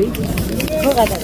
그거 가자.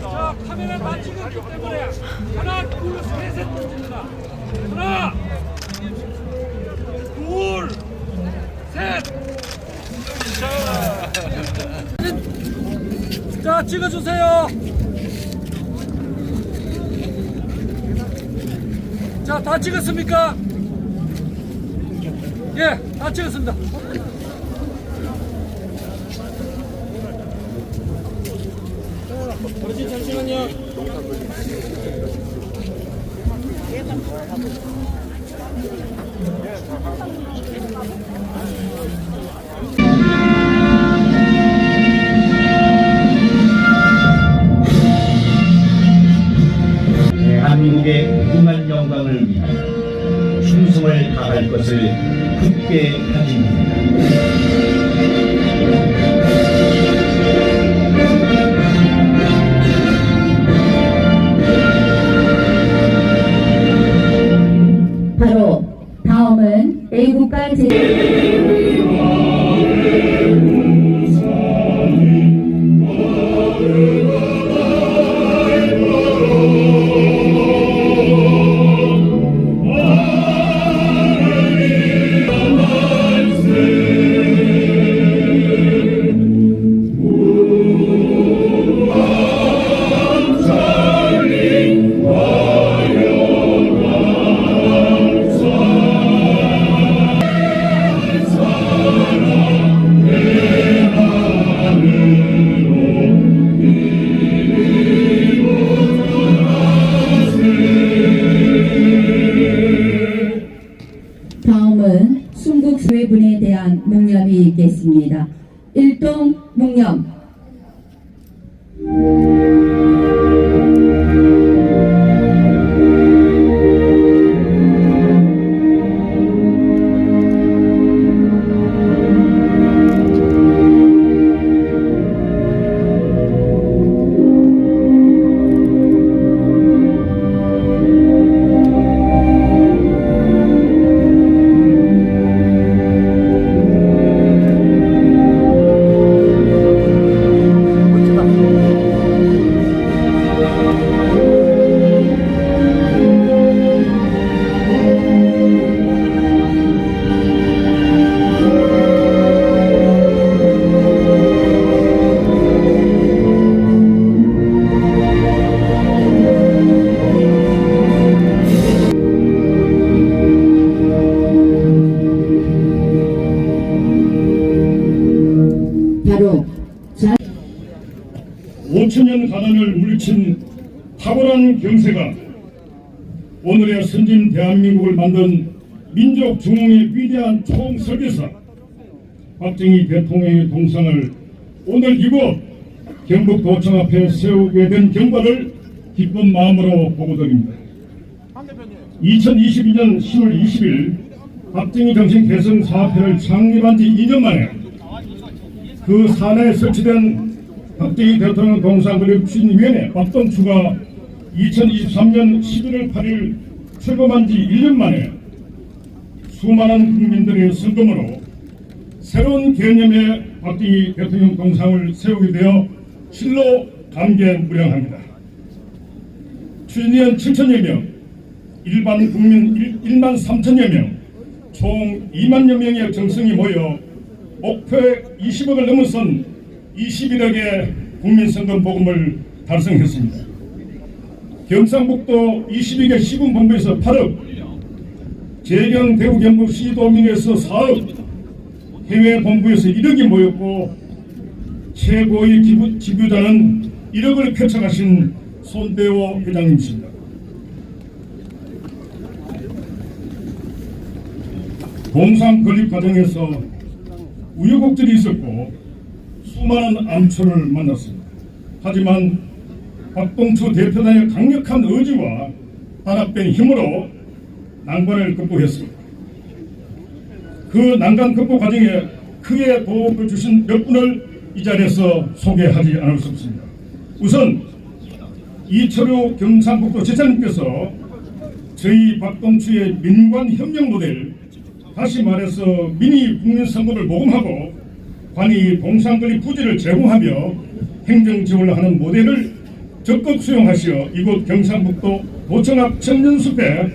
자, 카메라 다 찍었기 때문에 하나, 둘, 셋 찍는다. 하나, 둘, 셋. 자, 찍어주세요. 자, 다 찍었습니까? 예, 다 찍었습니다. 어르신 잠시만요. 대한민국의 무궁한 영광을 위해 충성을 다할 것을 굳게 다짐합니다. 바로 다음은 애국가 다음은 순국 수회분에 대한 묵념이 있겠습니다. 일동 묵념. 바로 5천년 가난을 물리친 탁월한 경세가 오늘의 선진 대한민국을 만든 민족 중흥의 위대한 총설계사 박정희 대통령의 동상을 오늘 이곳 경북도청 앞에 세우게 된 경과를 기쁜 마음으로 보고드립니다. 2022년 10월 20일 박정희 정신 개성 사업회를 창립한 지 2년 만에 그 산에 설치된 박정희 대통령 동상 건립 추진위원회 박동추가 2023년 11월 8일 출범한 지 1년 만에 수많은 국민들의 성금으로 새로운 개념의 박정희 대통령 동상을 세우게 되어 실로 감개무량합니다. 추진위원 7천여 명, 일반 국민 1만 3천여 명, 총 2만여 명의 정성이 모여 목표의 20억을 넘어선 21억의 국민성금 모금을 달성했습니다. 경상북도 22개 시군본부에서 8억, 재경 대구 경북 시도민에서 4억, 해외 본부에서 1억이 모였고 최고의 지부자는 1억을 쾌척하신 손대호 회장님이십니다. 동상 건립 과정에서 우여곡절이 있었고 수많은 암초를 만났습니다. 하지만 박동추 대표단의 강력한 의지와 단합된 힘으로 난관을 극복했습니다. 그 난관 극복 과정에 크게 도움을 주신 몇 분을 이 자리에서 소개하지 않을 수 없습니다. 우선 이철우 경상북도 지사님께서 저희 박동추의 민관협력 모델, 다시 말해서 미니 국민성금을 모금하고 관이 동상건립 부지를 제공하며 행정지원을 하는 모델을 적극 수용하시어 이곳 경상북도 도청 앞 청년숲에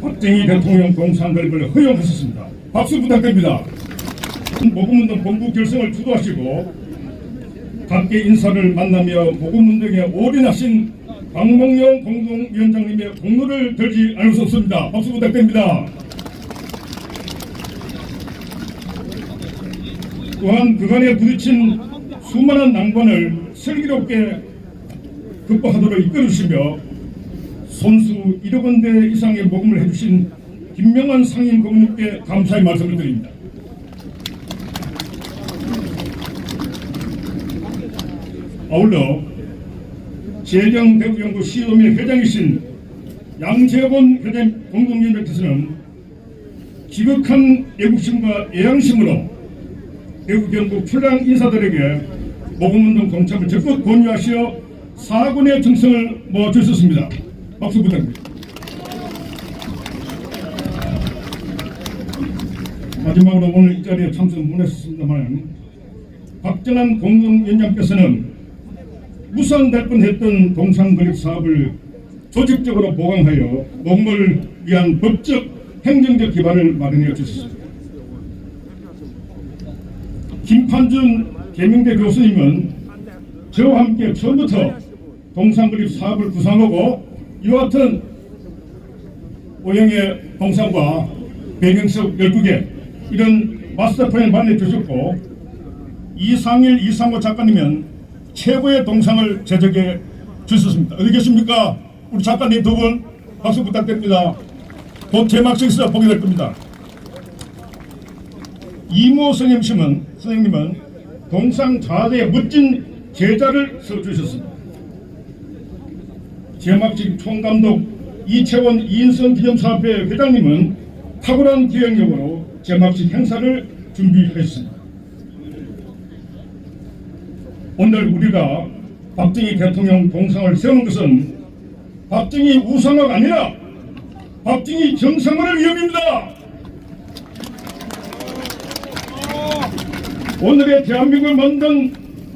박정희 대통령 동상건립을 허용하셨습니다. 박수 부탁드립니다. 모금운동 본부 결성을 주도하시고 각계 인사를 만나며 모금운동에 올인하신 박몽영 공동위원장님의 공로를 들지 않을 수 없습니다. 박수 부탁드립니다. 또한 그간에 부딪힌 수많은 난관을 슬기롭게 극복하도록 이끌어주시며 손수 1억 원대 이상의 모금을 해주신 김명환 상임 고문님께 감사의 말씀을 드립니다. 아울러 재경 대구경북 시도민 회장이신 양재원 회장 공동위원장께서는 지극한 애국심과 애양심으로 대구 경북 출당 인사들에게 모금운동 동참을 적극 권유하시어 4군의 정성을 모아주셨습니다. 박수 부탁드립니다. 마지막으로 오늘 이 자리에 참석 못했습니다만 박정환 공동위원장께서는 무산될 뻔했던 동상건립 사업을 조직적으로 보강하여 모금을 위한 법적, 행정적 기반을 마련해 주셨습니다. 김판준 계명대 교수님은 저와 함께 처음부터 동상건립 사업을 구상하고 이와 같은 오형의 동상과 배경석 12개 이런 마스터플랜을 마련해 주셨고 이상일, 이상호 작가님은 최고의 동상을 제작해 주셨습니다. 어디 계십니까? 우리 작가님 두 분 박수 부탁드립니다. 곧 제막식에서 보게 될 겁니다. 이모 선생님은 동상 자대의 멋진 제자를 써주셨습니다. 제막식 총감독 이채원 이인성 기념사업회 회장님은 탁월한 기획력으로 제막식 행사를 준비했습니다. 오늘 우리가 박정희 대통령 동상을 세우는 것은 박정희 우상화가 아니라 박정희 정상화를 위함입니다. 오늘의 대한민국을 만든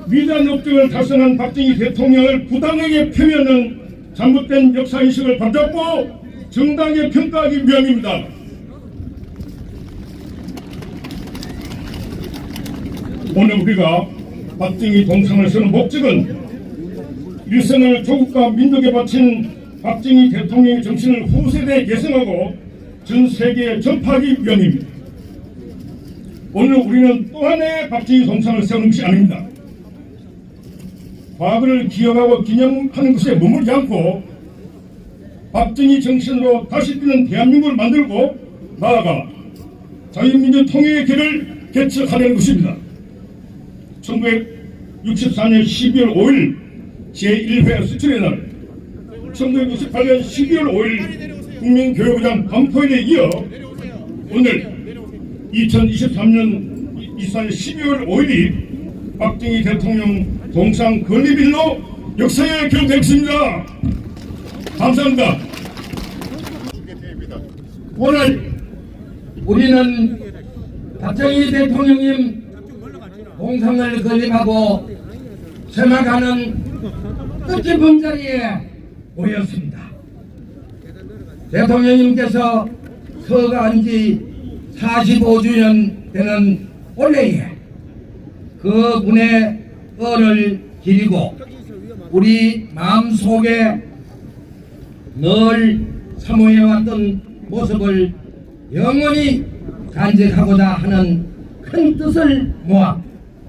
위대한 업적을 달성한 박정희 대통령을 부당하게 표현하는 잘못된 역사인식을 바로잡고 정당하게 평가하기 위함입니다. 오늘 우리가 박정희 동상을 세우는 목적은 일생을 조국과 민족에 바친 박정희 대통령의 정신을 후세대에 계승하고 전 세계에 전파하기 위함입니다. 오늘 우리는 또 하나의 박정희 동상을 세우는 것이 아닙니다. 과거를 기억하고 기념하는 것에 머물지 않고 박정희 정신으로 다시 뛰는 대한민국을 만들고 나아가 자유민주 통일의 길을 개척하려는 것입니다. 1964년 12월 5일 제1회 수출의 날, 1968년 12월 5일 국민교육부장 반포일에 이어 오늘 2023년 12월 5일이 박정희 대통령 동상 건립일로 역사에 기록되었습니다. 감사합니다. 오늘 우리는 박정희 대통령님 동상을 건립하고 세막하는 뜻깊은 자리에 모였습니다. 대통령님께서 서거한 지 45주년 되는 올해에 그분의恩을 기리고 우리 마음속에 늘 사모해왔던 모습을 영원히 간직하고자 하는 큰 뜻을 모아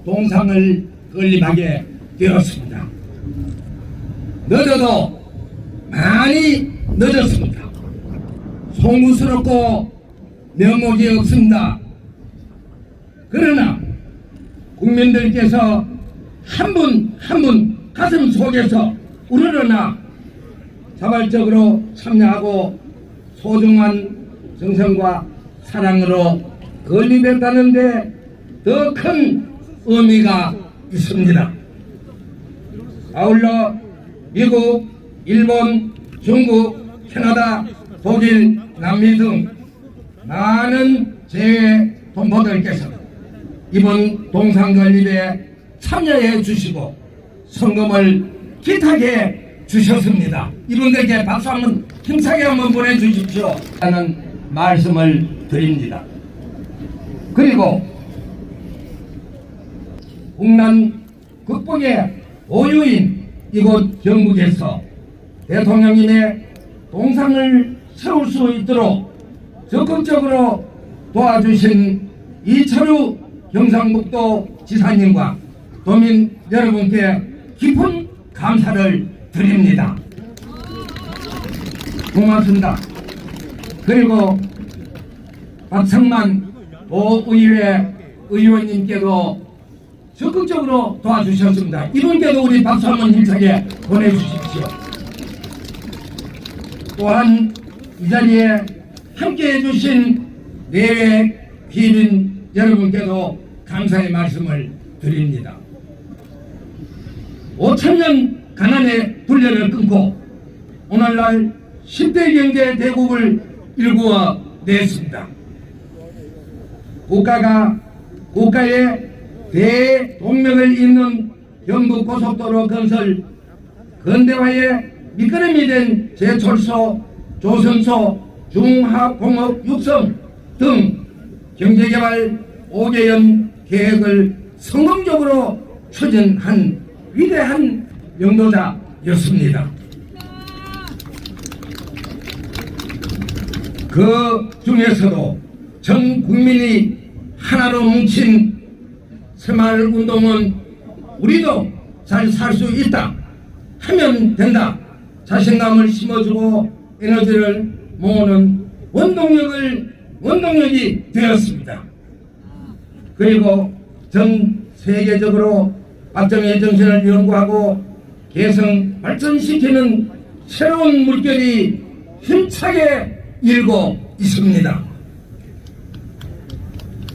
동상을 건립하게 되었습니다. 늦어도 많이 늦었습니다. 송구스럽고 면목이 없습니다. 그러나 국민들께서 한 분 한 분 가슴 속에서 우러러나 자발적으로 참여하고 소중한 정성과 사랑으로 건립했다는데 더 큰 의미가 있습니다. 아울러 미국, 일본, 중국, 캐나다, 독일, 남미 등 많은 재외 동포들께서 이번 동상 건립에 참여해 주시고 성금을 기탁해 주셨습니다. 이분들께 박수 한번 힘차게 한번 보내주십시오 하는 말씀을 드립니다. 그리고 국난 극복의 오유인 이곳 경북에서 대통령님의 동상을 세울 수 있도록 적극적으로 도와주신 이철우 경상북도 지사님과 도민 여러분께 깊은 감사를 드립니다. 고맙습니다. 그리고 박성만 도의회 의원님께도 적극적으로 도와주셨습니다. 이분께도 우리 박수 한번 힘차게 보내주십시오. 또한 이 자리에 함께해 주신 내외 귀빈 여러분께도 감사의 말씀을 드립니다. 5천년 가난의 분열을 끊고 오늘날 10대 경제 대국을 일구어 냈습니다. 국가의 대동맹을 잇는 경부 고속도로 건설, 근대화의 밑거름이 된 제철소, 조선소, 중화공업 육성 등 경제개발 5개년 계획을 성공적으로 추진한 위대한領導자였습니다. 그 중에서도 전 국민이 하나로 뭉친 새마을운동은 우리도 잘 살 수 있다, 하면 된다, 자신감을 심어주고 에너지를 모으는 원동력이 되었습니다. 그리고 전 세계적으로 박정희 정신을 연구하고 개성 발전시키는 새로운 물결이 힘차게 일고 있습니다.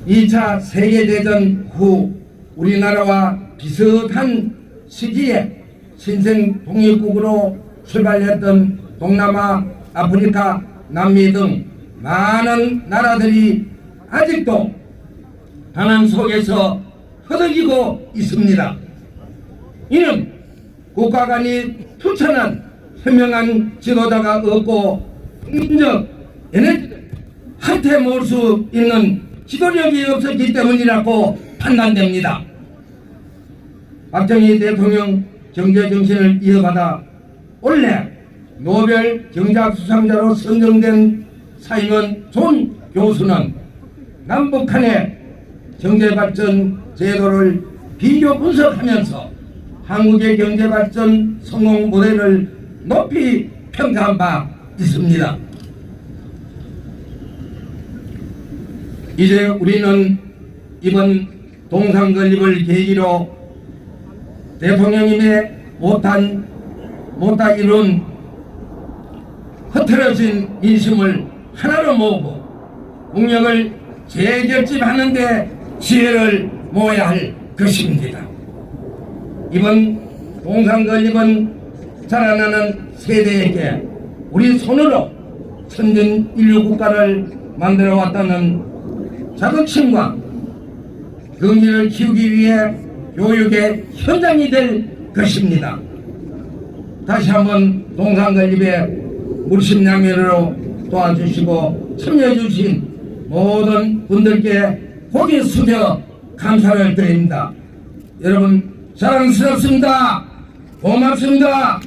2차 세계대전 후 우리나라와 비슷한 시기에 신생 독립국으로 출발했던 동남아, 아프리카, 남미 등 많은 나라들이 아직도 가난 속에서 허덕이고 있습니다. 이는 국가 간이 투철한 현명한 지도자가 없고 국민적 에너지를 한테 모을 수 있는 지도력이 없었기 때문이라고 판단됩니다. 박정희 대통령 경제정신을 이어받아 올해 노벨 경제학 수상자로 선정된 사이먼 존 교수는 남북한의 경제발전 제도를 비교 분석하면서 한국의 경제발전 성공 모델을 높이 평가한 바 있습니다. 이제 우리는 이번 동상 건립을 계기로 대통령님의 못다 이룬 흐트러진 민심을 하나로 모으고 국력을 재결집하는 데 지혜를 모아야 할 것입니다. 이번 동상 건립은 자라나는 세대에게 우리 손으로 선진 인류 국가를 만들어 왔다는 자긍심과 경제를 키우기 위해 교육의 현장이 될 것입니다. 다시 한번 동상 건립에 물심양면으로 도와주시고 참여해 주신 모든 분들께 고개 숙여 감사를 드립니다. 여러분 사랑스럽습니다. 고맙습니다.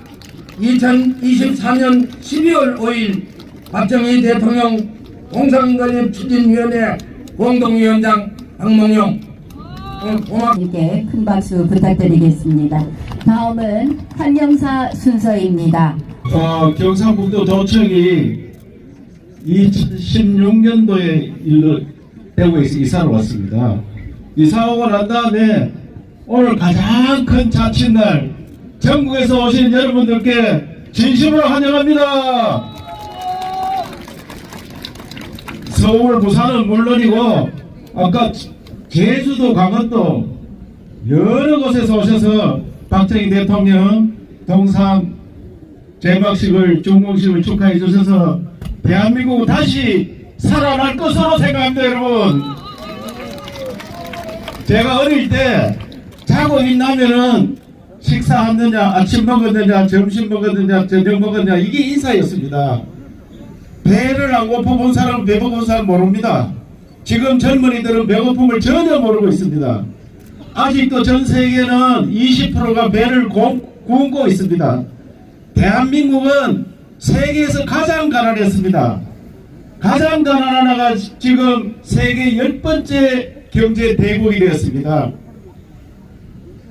2024년 12월 5일 박정희 대통령 동상건립 추진위원회 공동위원장 박몽용 이렇게 큰 박수 부탁드리겠습니다. 다음은 환영사 순서입니다. 경상북도 도청이 2016년도에 대구에서 이사를 왔습니다. 이사 오고 난 다음에 오늘 가장 큰 자칫날 전국에서 오신 여러분들께 진심으로 환영합니다. 서울, 부산은 물론이고 아까 제주도, 강원도 여러 곳에서 오셔서 박정희 대통령 동상 제막식을 중공식을 축하해 주셔서 대한민국은 다시 살아날 것으로 생각합니다. 여러분, 제가 어릴 때 자고 일어나면은 식사하느냐, 아침 먹었느냐, 점심 먹었느냐, 저녁 먹었느냐, 이게 인사였습니다. 배를 안 고파본 사람은 배고픈 사람 모릅니다. 지금 젊은이들은 배고픔을 전혀 모르고 있습니다. 아직도 전 세계는 20%가 배를 굶고 있습니다. 대한민국은 세계에서 가장 가난했습니다. 가장 가난한 나라가 지금 세계 10번째 경제 대국이 되었습니다.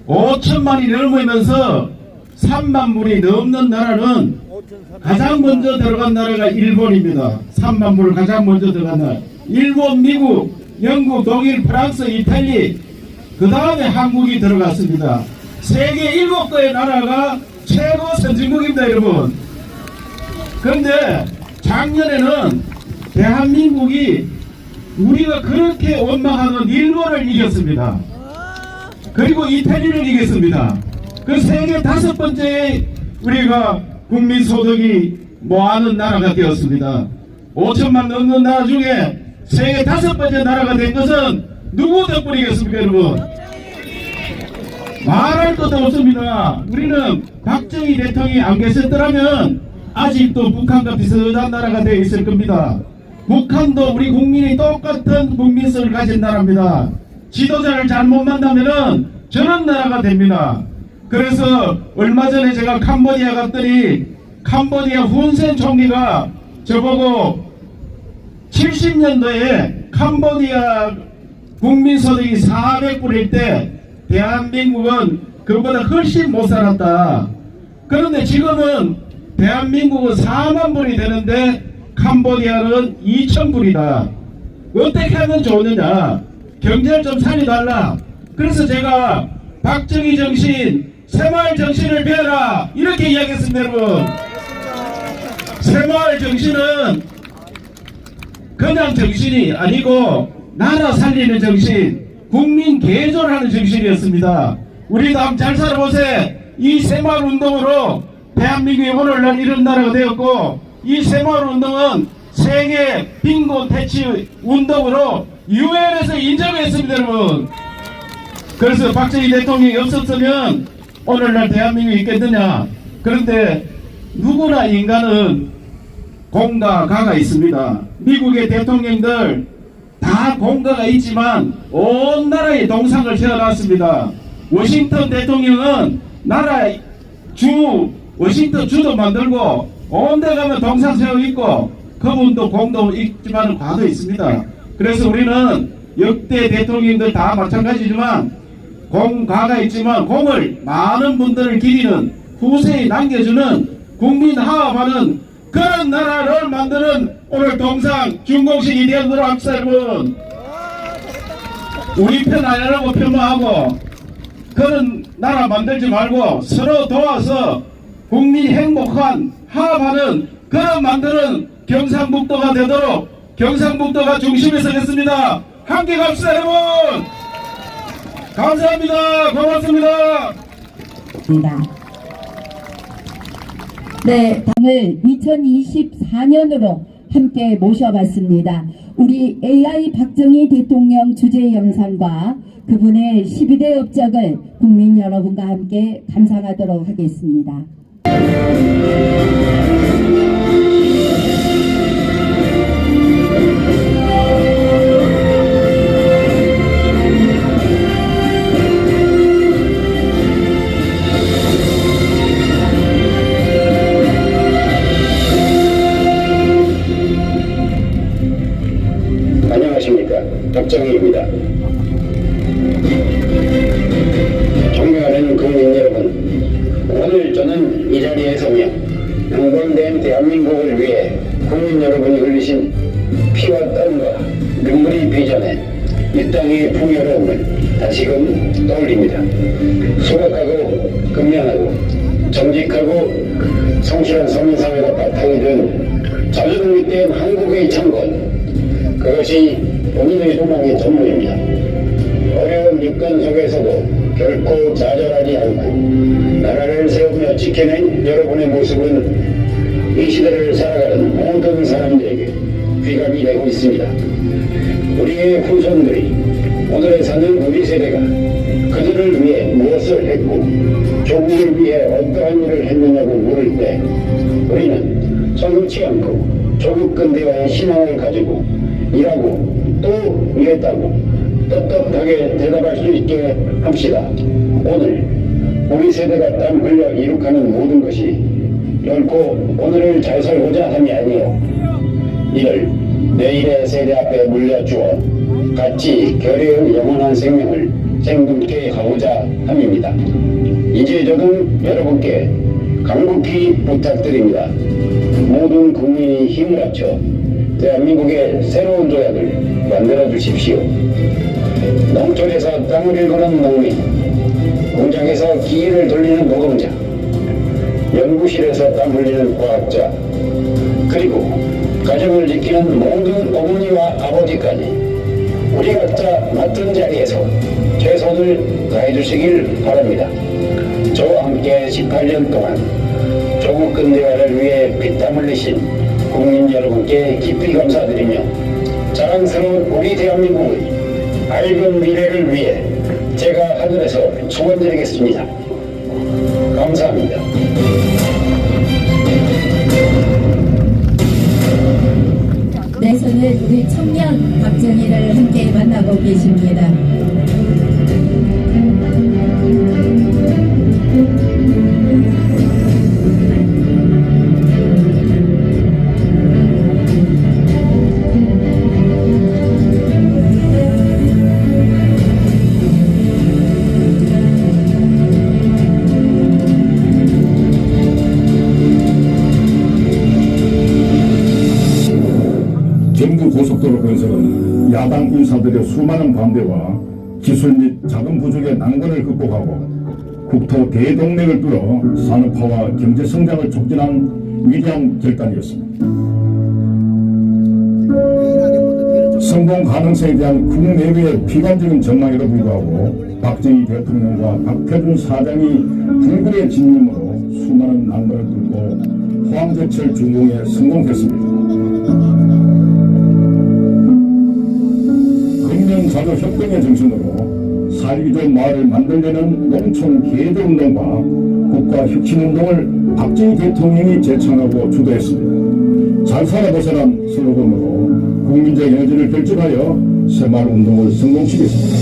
5천만이 넘으면서 3만 불이 넘는 나라는 가장 먼저 들어간 나라가 일본입니다. 3만 불 가장 먼저 들어간 나라. 일본, 미국, 영국, 독일, 프랑스, 이탈리, 그 다음에 한국이 들어갔습니다. 세계 7개의 나라가 최고 선진국입니다. 여러분. 그런데 작년에는 대한민국이 우리가 그렇게 원망하는 일본을 이겼습니다. 그리고 이태리를 이겼습니다. 그 세계 5번째 우리가 국민소득이 모아는 나라가 되었습니다. 5천만 넘는 나라 중에 세계 5번째 나라가 된 것은 누구 덕분이겠습니까, 여러분? 말할 것도 없습니다. 우리는 박정희 대통령이 안 계셨더라면 아직도 북한과 비슷한 나라가 되어 있을 겁니다. 북한도 우리 국민이 똑같은 국민성을 가진 나라입니다. 지도자를 잘못 만나면은 저런 나라가 됩니다. 그래서 얼마 전에 제가 캄보디아 갔더니 캄보디아 훈센 총리가 저보고 70년도에 캄보디아 국민소득이 400불일 때 대한민국은 그보다 훨씬 못 살았다. 그런데 지금은 대한민국은 4만 불이 되는데 캄보디아는 2,000불이다. 어떻게 하면 좋느냐? 경제를 좀 살려달라. 그래서 제가 박정희 정신, 새마을 정신을 배워라 이렇게 이야기했습니다. 여러분, 새마을 정신은 그냥 정신이 아니고 나라 살리는 정신, 국민 개조하는 정신이었습니다. 우리도 한번 잘 살아보세요. 이 새마을 운동으로 대한민국이 오늘날 이런 나라가 되었고, 이 새마을 운동은 세계 빈곤 퇴치 운동으로 유엔에서 인정했습니다. 여러분, 그래서 박정희 대통령이 없었으면 오늘날 대한민국이 있겠느냐? 그런데 누구나 인간은 공과 가가 있습니다. 미국의 대통령들 다 공과가 있지만 온 나라의 동상을 세워놨습니다. 워싱턴 대통령은 나라 워싱턴 주도 만들고 온 데 가면 동상 세워 있고 그분도 공도 있지만 과도 있습니다. 그래서 우리는 역대 대통령들 다 마찬가지지만 공과가 있지만 공을 많은 분들을 기리는 후세에 남겨주는 국민 화합하는 그런 나라를 만드는 오늘 동상 준공식이 되도록 합시다. 여러분, 우리 편 아니라고 폄하하고 그런 나라 만들지 말고 서로 도와서 국민이 행복한 화합하는 그런 만드는 경상북도가 되도록 경상북도가 중심에 서겠습니다. 함께 갑시다. 여러분, 감사합니다. 고맙습니다. 네, 당을 2024년으로 함께 모셔봤습니다. 우리 AI 박정희 대통령 주제 영상과 그분의 12대 업적을 국민 여러분과 함께 감상하도록 하겠습니다. 안녕하십니까, 박정희입니다. 존경하는 국민 여러분, 오늘 저는 이 자리에 서며 흥분된 대한민국을 위해 국민 여러분이 흘리신 피와 땀과 눈물이 빚어낸 이 땅의 풍요로움을 다시금 떠올립니다. 소박하고 근면하고 정직하고 성실한 서민사회가 바탕이 된 자주독립된 한국의 창건, 그것이 본인의 소망의 전부입니다. 어려운 육간 속에서도 결코 좌절하지 않고 나라를 세우며 지켜낸 여러분의 모습은 이 시대를 살아가는 모든 사람들에게 귀감이 되고 있습니다. 우리의 후손들이 오늘에 사는 우리 세대가 그들을 위해 무엇을 했고 조국을 위해 어떠한 일을 했느냐고 물을 때 우리는 서슴지 않고 조국 근대화의 신앙을 가지고 일하고 또 일했다고 떳떳하게 대답할 수 있게 합시다. 오늘 우리 세대가 땀 흘려 이룩하는 모든 것이 결코 오늘을 잘 살고자 함이 아니요 이를 내일의 세대 앞에 물려주어 같이 결의의 영원한 생명을 생동케 하고자 함입니다. 이제 저는 여러분께 간곡히 부탁드립니다. 모든 국민이 힘을 합쳐 대한민국의 새로운 조약을 만들어 주십시오. 농촌에서 땅을 일구는 농민, 공장에서 기계를 돌리는 노동자, 연구실에서 땀 흘리는 과학자, 그리고 가정을 지키는 모든 어머니와 아버지까지 우리 각자 맡은 자리에서 최선을 다해 주시길 바랍니다. 저와 함께 18년 동안 조국 근대화를 위해 피땀 흘리신 국민 여러분께 깊이 감사드리며 자랑스러운 우리 대한민국의 밝은 미래를 위해 제가 하늘에서 축원드리겠습니다. 감사합니다. 내서는 우리 청년 박정희를 함께 만나고 계십니다. 경부고속도로 건설은 야당 인사들의 수많은 반대와 기술 및 자금 부족의 난관을 극복하고 국토 대동맥을 뚫어 산업화와 경제성장을 촉진한 위대한 결단이었습니다. 성공 가능성에 대한 국내외의 비관적인 전망에도 불구하고 박정희 대통령과 박태준 사장이 불굴의 진념으로 수많은 난관을 뚫고 포항제철 준공에 성공했습니다. 자주 협동의 정신으로 살기 좋은 마을을 만들려는 농촌 계도운동과 국가 혁신운동을 박정희 대통령이 제창하고 주도했습니다. 잘 살아보세란 슬로건으로 국민적 에너지를 결집하여 새마을운동을 성공시켰습니다.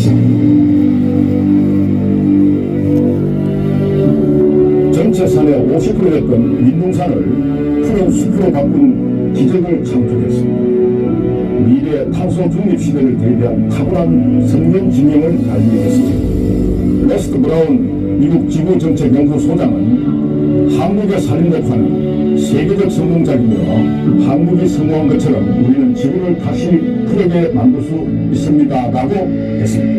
전체 산의 50%였던 민둥산을 푸른 숲으로 바꾼 기적을 창조했습니다. 미래 탄소 중립 시대를 대비한 탁월한 성경 진영을 발휘했습니다. 레스트 브라운 미국 지구정책연구소장은 한국의 살인력화는 세계적 성공작이며 한국이 성공한 것처럼 우리는 지구를 다시 푸르게 만들 수 있습니다 라고 했습니다.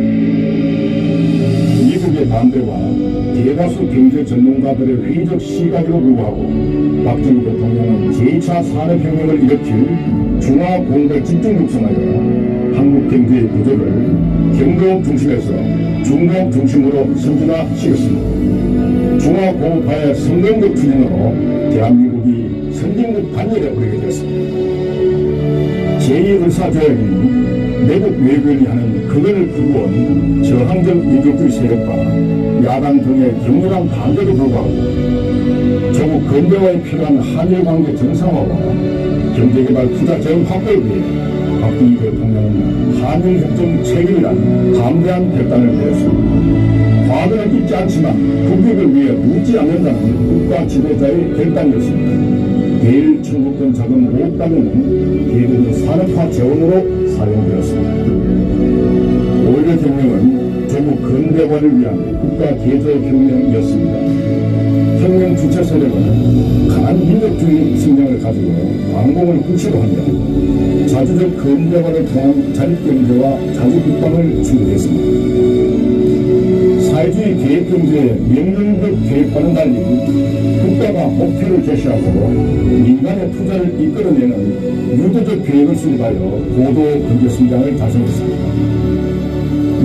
미국의 반대와 대다수 경제 전문가들의 회의적 시각에도 불구하고 박정희 대통령은 제2차 산업혁명을 일으킬 중화공급 집중 육성하여 한국 경제의 구조를 경로업 중심에서 중공업 중심으로 선진화시켰습니다. 중화공업화의 성공적 추진으로 대한민국이 선진국 반열에 오르게 되었습니다. 의사조약인 내국 외교인이 하는 그걸 그구원 저항적 민족주의 세력과 야당 등의 격렬한 반대도 불구하고 조국 근대화에 필요한 한일 관계 정상화와 경제개발 투자 자원 확보를 위해 박정희 대통령은 한일협정 체결이라는 담대한 결단을 내렸습니다. 과거는 잊지 않지만 국익을 위해 묻지 않는다는 국가 지도자의 결단이었습니다. 매일 청구권 자금 5억 달러는 개개인 산업화 재원으로 사용되었습니다. 5.16 혁명은 조국 근대화를 위한 국가 개조 혁명이었습니다. 혁명 주체 세력은 강한 민족주의 성향을 가지고 광공을 구체로 하며 자주적 근대화를 통한 자립경제와 자주국방을 추구했습니다. 사회주의 계획경제의 명령적 계획과는 달리 국가가 목표를 제시하고 민간의 투자를 이끌어내는 유도적 계획을 수립하여 고도 경제 성장을 달성했습니다.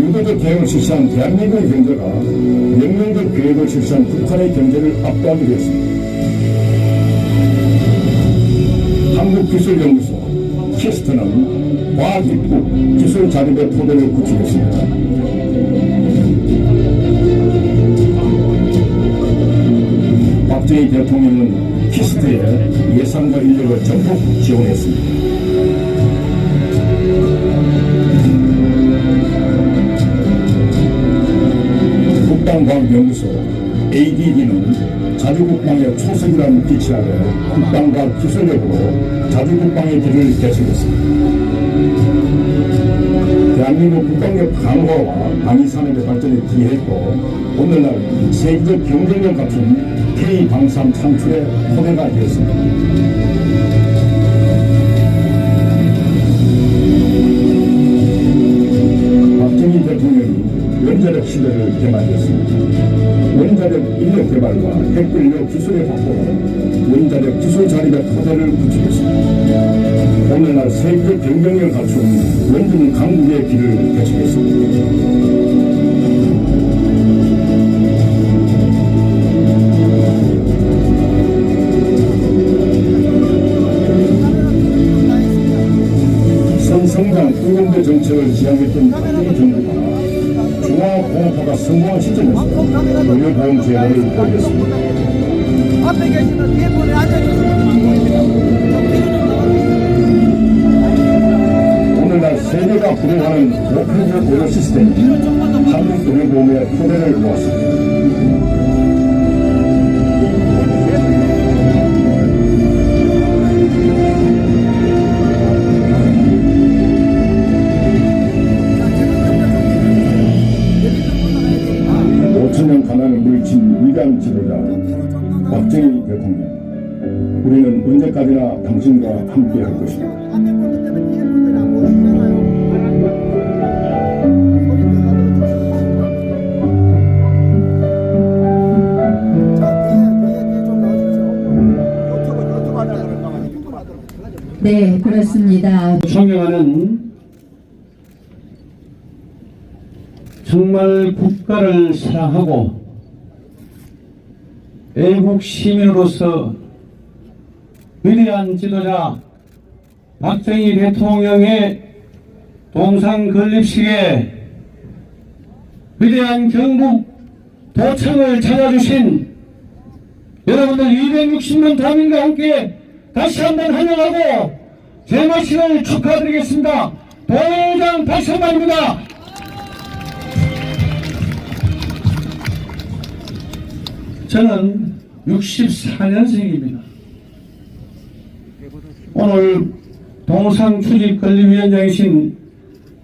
유도적 계획을 실시한 대한민국의 경제가 명령적 계획을 실시한 북한의 경제를 압도하게 되었습니다. 한국기술연구소 키스트는 과학입국 기술 자립의 토대를 구축했습니다. 박정희 대통령은 키스트에 예산과 인력을 전폭 지원했습니다. 국방과학연구소 ADD는 자주국방의 초석이라는 빛이 아래 국방과 기술력으로 자주국방의 길을 개척했습니다. 대한민국 국방력 강화와 방위산업의 발전에 기여했고 오늘날 세계적 경쟁력 갖춘 K-방산 창출의 토대가 되었습니다. 박정희 대통령이 원자력 시대를 개발했습니다. 원자력 인력 개발과 핵인력 기술의 확보로 원자력 기술 자립의 토대를 구축했습니다. 오늘날 세계적 경쟁력을 갖춘 원전 강국의 길을 개척했습니다. 성장 불공대 정책을 지향했던 박정희 정부가 중화공업화가 성공한 시점에서 의료보험 제도를 도입했습니다. 앞에 계시는 뒤에 분에 앉아계시는 오늘날 세계가 부러워하는 고품질 의료 시스템이 한국 의료보험의 토대를 놓았습니다. 가난을 물리친 위대한 지도자 박정희 대통령, 우리는 언제까지나 당신과 함께 할 것입니다. 네, 그렇습니다. 존경하는 정말 국가를 사랑하고 애국 시민으로서 위대한 지도자 박정희 대통령의 동상 건립식에 위대한 경북 도청을 찾아주신 여러분들 260만 도민과 함께 다시 한번 환영하고 제마식을 축하드리겠습니다. 동장 박선만입니다. 저는 64년생입니다. 오늘 동상출입건립위원장이신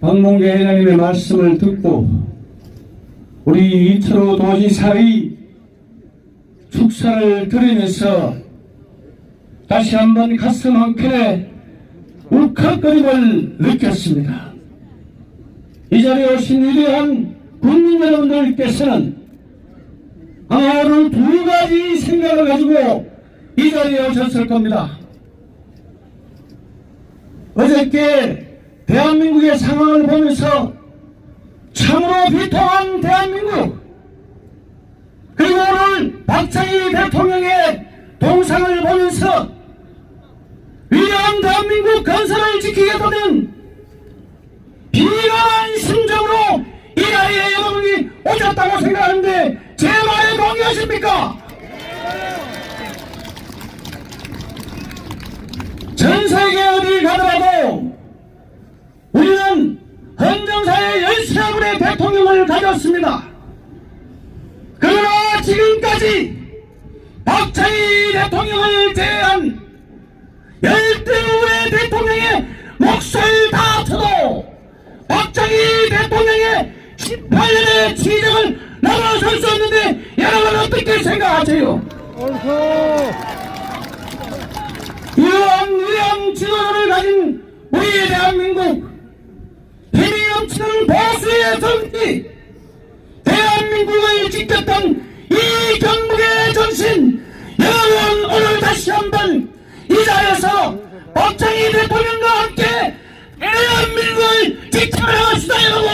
박몽계 회장님의 말씀을 듣고 우리 이철호 도지사의 축사를 들으면서 다시 한번 가슴 한켠에 울컥거림을 느꼈습니다. 이 자리에 오신 위대한 국민 여러분들께서는 아마 오늘 두 가지 생각을 가지고 이 자리에 오셨을 겁니다. 어저께 대한민국의 상황을 보면서 참으로 비통한 대한민국, 그리고 오늘 박정희 대통령의 동상을 보면서 위대한 대한민국 건설을 지키게 되는 오셨다고 생각하는데 제 말에 동의하십니까? 전 세계 어디 가더라도 우리는 헌정사의 13분의 대통령을 가졌습니다. 그러나 지금까지 박정희 대통령을 제외한 12분의 대통령의 몫을 다쳐도 박정희 대통령의 18년의 지적을 넘어설 수 없는데 여러분 어떻게 생각하세요? 이러한 지도를 가진 우리 대한민국 힘이 넘치는 보수의 정치, 대한민국을 지켰던 이 경북의 전신, 여러분 오늘 다시 한번 이 자리에서 박정희 대통령과 함께 대한민국을 지켜나갑시다 여러분.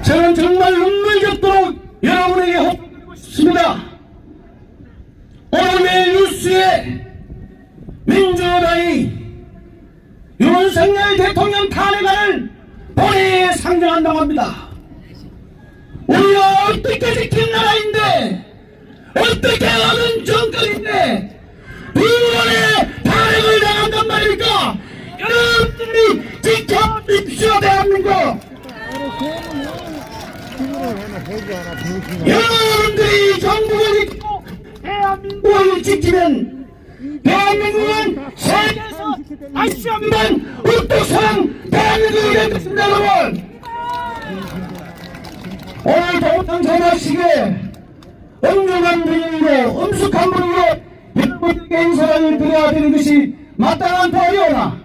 저는 정말 눈물겹도록 여러분에게 호소드리고 싶습니다. 오늘 뉴스에 민주당이 윤석열 대통령 탄핵안을 본회의에 상정한다고 합니다. 우리가 어떻게 지킨 나라인데, 어떻게 하는 정권인데 두 번의 탄핵을 당한단 말입니까? 여러분들이 지켜주십시오 대한민국. 여러분들이 정부를 지키고 대한민국을 지키면 대한민국은 세계에서 다시 한번 우뚝서는 대한민국이 될 것입니다 여러분. 오늘 동상 개막식에 엄중한 분위기로 엄숙한 분위기로 여러분에게 인사를 드려야 되는 것이 마땅한 바이오나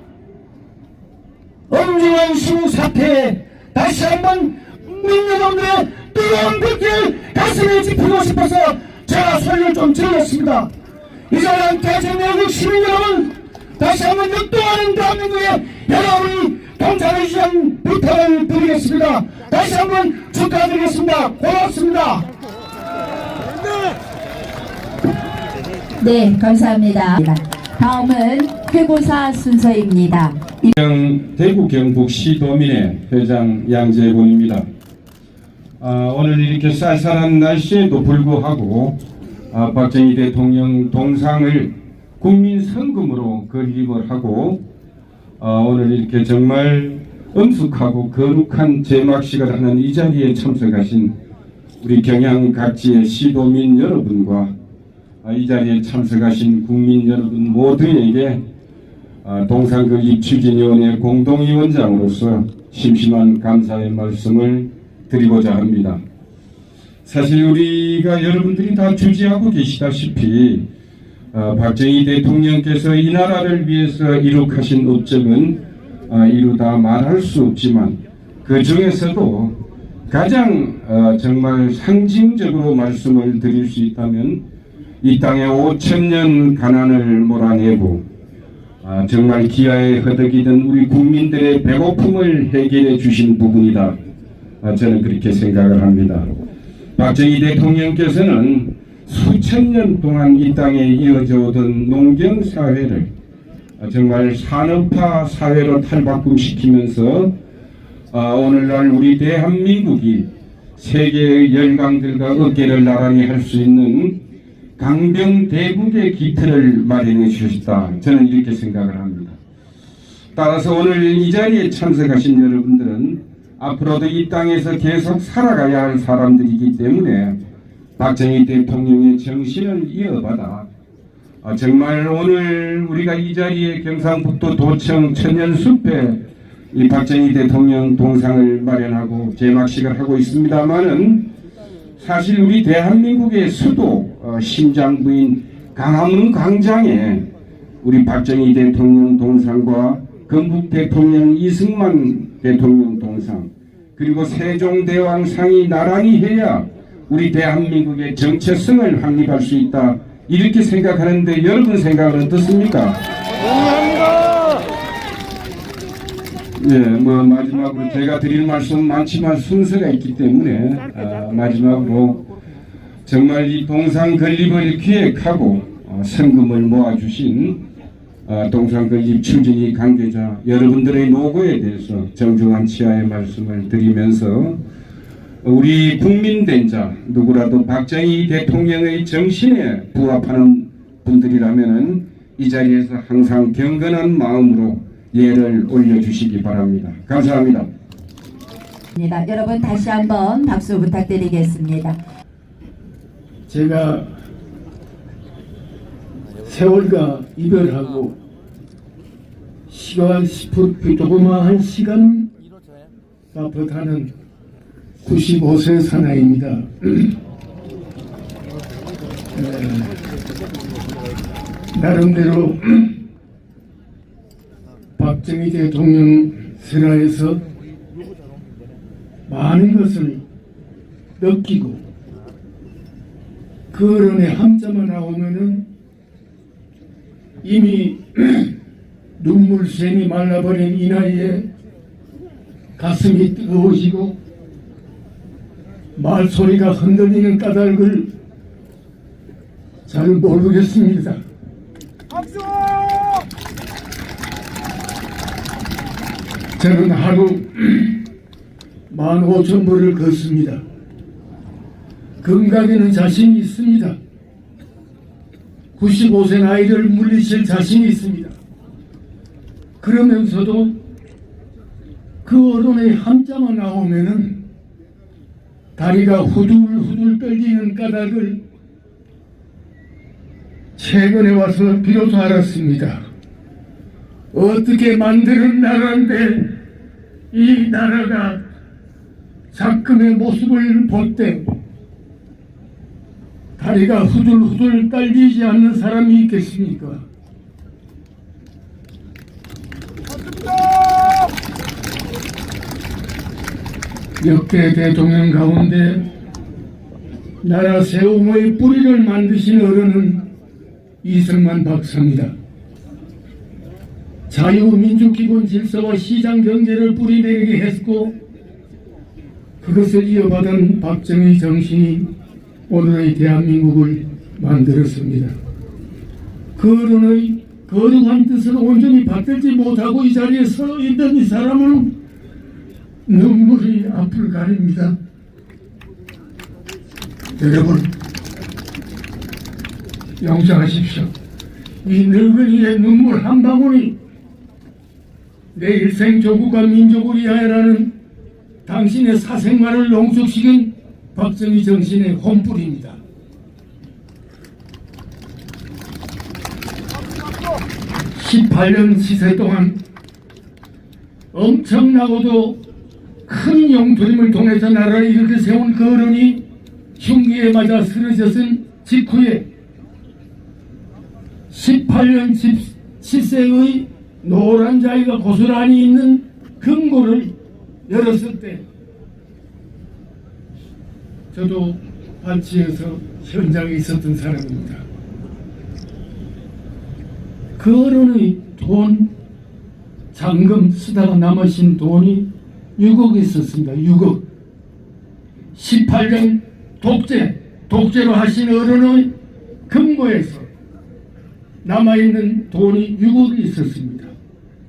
엄중한 시국 사태에 다시 한번 국민 여러분들의 뜨거운 불길을 가슴에 지피고 싶어서 제가 소리를 좀 질렀습니다. 이 자리한 대전내국 시민 여러분, 다시 한번 역동하는 대한민국에 여러분이 동참해 주시는 부탁을 드리겠습니다. 다시 한번 축하드리겠습니다. 고맙습니다. 네, 감사합니다. 다음은 회고사 순서입니다. 대구 경북시도민회 회장 양재곤입니다. 오늘 이렇게 쌀쌀한 날씨에도 불구하고 박정희 대통령 동상을 국민 성금으로 건립을 하고 오늘 이렇게 정말 엄숙하고 거룩한 제막식을 하는 이 자리에 참석하신 우리 경양 각지의 시도민 여러분과 이 자리에 참석하신 국민 여러분 모두에게 동상건립추진위원회 공동위원장으로서 심심한 감사의 말씀을 드리고자 합니다. 사실 우리가 여러분들이 다 주지하고 계시다시피 박정희 대통령께서 이 나라를 위해서 이룩하신 업적은 이루다 말할 수 없지만 그 중에서도 가장 정말 상징적으로 말씀을 드릴 수 있다면 이 땅에 5,000년 가난을 몰아내고 정말 기아에 허덕이던 우리 국민들의 배고픔을 해결해 주신 부분이다. 저는 그렇게 생각을 합니다. 박정희 대통령께서는 수천 년 동안 이 땅에 이어져 오던 농경사회를 정말 산업화 사회로 탈바꿈시키면서 오늘날 우리 대한민국이 세계의 열강들과 어깨를 나란히 할 수 있는 강병대국의 기틀을 마련해 주셨다. 저는 이렇게 생각을 합니다. 따라서 오늘 이 자리에 참석하신 여러분들은 앞으로도 이 땅에서 계속 살아가야 할 사람들이기 때문에 박정희 대통령의 정신을 이어받아 정말 오늘 우리가 이 자리에 경상북도 도청 천연숲에 이 박정희 대통령 동상을 마련하고 제막식을 하고 있습니다만은 사실 우리 대한민국의 수도 심장부인 강화문 광장에 우리 박정희 대통령 동상과 건국 대통령 이승만 대통령 동상 그리고 세종대왕상이 나란히 해야 우리 대한민국의 정체성을 확립할 수 있다. 이렇게 생각하는데 여러분 생각은 어떻습니까? 예, 마지막으로 제가 드릴 말씀 많지만 순서가 있기 때문에 마지막으로 정말 이 동상 건립을 기획하고 성금을 모아주신 동상 건립 추진위 관계자 여러분들의 노고에 대해서 정중한 치하의 말씀을 드리면서 우리 국민된자 누구라도 박정희 대통령의 정신에 부합하는 분들이라면 이 자리에서 항상 경건한 마음으로 예를 올려주시기 바랍니다. 감사합니다. 여러분 다시 한번 박수 부탁드리겠습니다. 제가 세월과 이별하고 시간 10분 조그마한 시간 바쁘다는 95세 사나이입니다. 나름대로 박정희 대통령 설화에서 많은 것을 느끼고 그 어른의 함자만 나오면은 이미 눈물샘이 말라버린 이 나이에 가슴이 뜨거워지고 말소리가 흔들리는 까닭을 잘 모르겠습니다. 박수! 저는 하루 15,000보를 걷습니다. 건강에는 자신이 있습니다. 95세 나이를 물리칠 자신이 있습니다. 그러면서도 그 어른의 함자만 나오면은 다리가 후들후들 떨리는 까닭을 최근에 와서 비로소 알았습니다. 어떻게 만드는 나라인데 이 나라가 작금의 모습을 볼 때 다리가 후들후들 떨리지 않는 사람이 있겠습니까? 역대 대통령 가운데 나라 세움의 뿌리를 만드신 어른은 이승만 박사입니다. 자유민주기본 질서와 시장 경제를 뿌리내리게 했고 그것을 이어받은 박정희 정신이 오늘의 대한민국을 만들었습니다. 그 어른의 거룩한 뜻을 온전히 받들지 못하고 이 자리에 서 있는 이 사람은 눈물이 앞을 가립니다. 여러분 용서하십시오. 이 늙은이의 눈물 한 방울이 내 일생 조국과 민족을 위하여라는 당신의 사생활을 농축시킨 박정희 정신의 혼불입니다. (18년) 시세 동안 엄청나고도 큰 용두림을 통해서 나라를 이렇게 세운 그 어른이 흉기에 맞아 쓰러졌은 직후에 18년 17세의 노란 자위가 고스란히 있는 금고를 열었을 때 저도 발치에서 현장에 있었던 사람입니다. 그 어른의 돈, 잔금 쓰다가 남으신 돈이 6억 있었습니다. 6억. 18년 독재로 하신 어른의 금고에서 남아있는 돈이 6억이 있었습니다.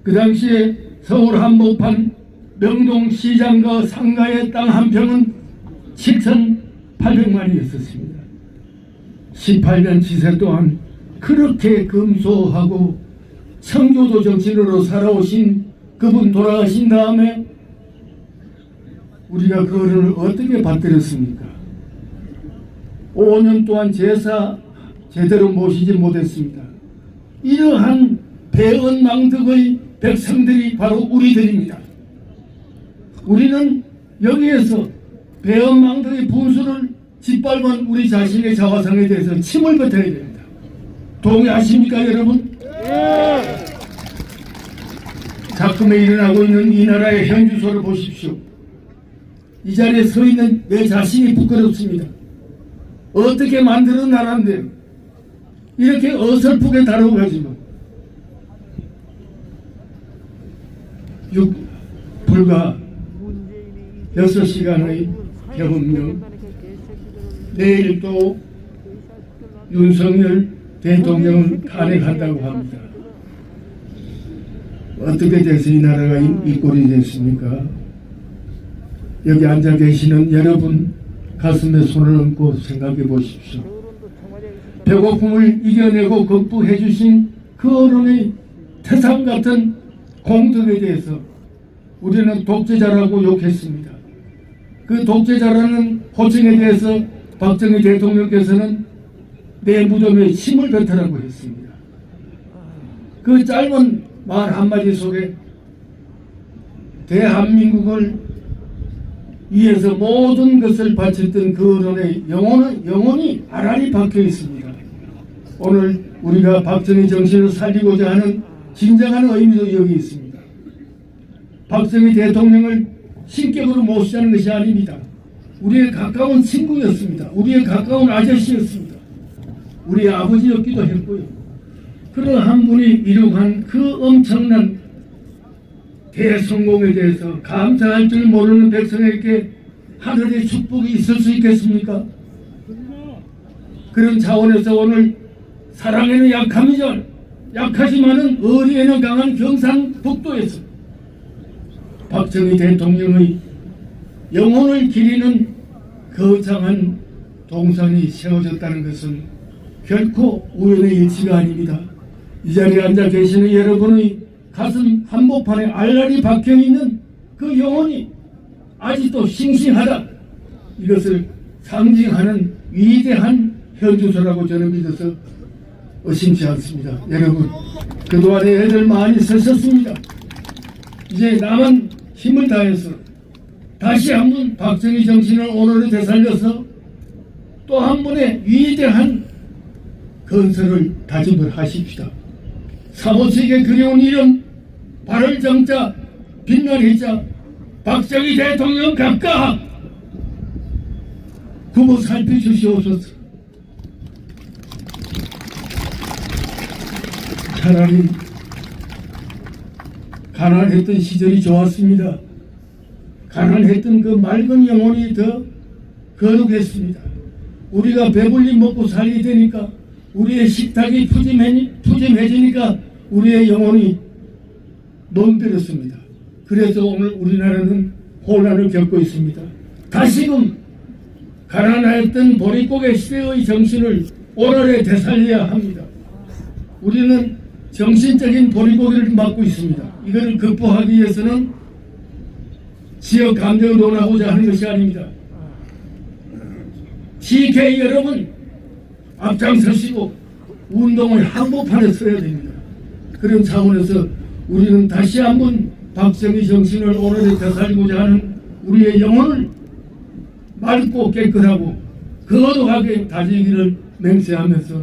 그 당시에 서울 한복판 명동시장과 상가의 땅 한 평은 7,800만이었습니다. 18년 지세 동안 그렇게 검소하고 청교도 정신으로 살아오신 그분 돌아가신 다음에 우리가 그 어른을 어떻게 받들었습니까? 5년 동안 제사 제대로 모시지 못했습니다. 이러한 배은망덕의 백성들이 바로 우리들입니다. 우리는 여기에서 배은망덕의 분수를 짓밟은 우리 자신의 자화상에 대해서 침을 뱉어야 됩니다. 동의하십니까 여러분? 작금에 일어나고 있는 이 나라의 현주소를 보십시오. 이 자리에 서 있는 내 자신이 부끄럽습니다. 어떻게 만드는 나라인데 이렇게 어설프게 다뤄가지고 불과 6시간의 개헌령, 내일 또 윤석열 대통령을 탄핵한다고 합니다. 어떻게 돼서 이 나라가 이 꼴이 됐습니까? 여기 앉아 계시는 여러분 가슴에 손을 얹고 생각해 보십시오. 배고픔을 이겨내고 극복해 주신 그 어른의 태산 같은 공덕에 대해서 우리는 독재자라고 욕했습니다. 그 독재자라는 호칭에 대해서 박정희 대통령께서는 내 무덤에 힘을 뱉으라고 했습니다. 그 짧은 말 한마디 속에 대한민국을 위해서 모든 것을 바쳤던 그 어른의 영혼이 아라리 박혀 있습니다. 오늘 우리가 박정희 정신을 살리고자 하는 진정한 의미도 여기 있습니다. 박정희 대통령을 신격으로 모시자는 것이 아닙니다. 우리의 가까운 친구였습니다. 우리의 가까운 아저씨였습니다. 우리의 아버지였기도 했고요. 그러한 분이 이룩한 그 엄청난 대성공에 대해서 감사할 줄 모르는 백성에게 하늘의 축복이 있을 수 있겠습니까? 그런 차원에서 오늘 사랑에는 약함이죠. 약하지만은 의리에는 강한 경상북도에서 박정희 대통령의 영혼을 기리는 거창한 동상이 세워졌다는 것은 결코 우연의 일치가 아닙니다. 이 자리에 앉아 계시는 여러분의 가슴 한복판에 알알이 박혀있는 그 영혼이 아직도 싱싱하다. 이것을 상징하는 위대한 현주소라고 저는 믿어서 의심치 않습니다. 여러분, 그동안에 애들 많이 쓰셨습니다. 이제 남은 힘을 다해서 다시 한번 박정희 정신을 오늘을 되살려서 또 한 번의 위대한 건설을 다짐을 하십시다. 사모치게 그리운 이름 발을 정자 빛나리자 박정희 대통령 각각 구보 살펴주시옵소서. 차라리 가난했던 시절이 좋았습니다. 가난했던 그 맑은 영혼이 더 거룩했습니다. 우리가 배불리 먹고 살게 되니까 우리의 식탁이 푸짐해지니까 우리의 영혼이 멍들었습니다. 그래서 오늘 우리나라는 혼란을 겪고 있습니다. 다시금 가난하였던 보릿고개 시대의 정신을 오늘에 되살려야 합니다. 우리는 정신적인 보릿고개를 맞고 있습니다. 이것을 극복하기 위해서는 지역 감정을 논하고자 하는 것이 아닙니다. TK 여러분 앞장서시고 운동을 한복판에 서야 됩니다. 그런 차원에서 우리는 다시 한번 박정희 정신을 오늘에 되살리고자 하는 우리의 영혼을 맑고 깨끗하고 거룩하게 다지기를 맹세하면서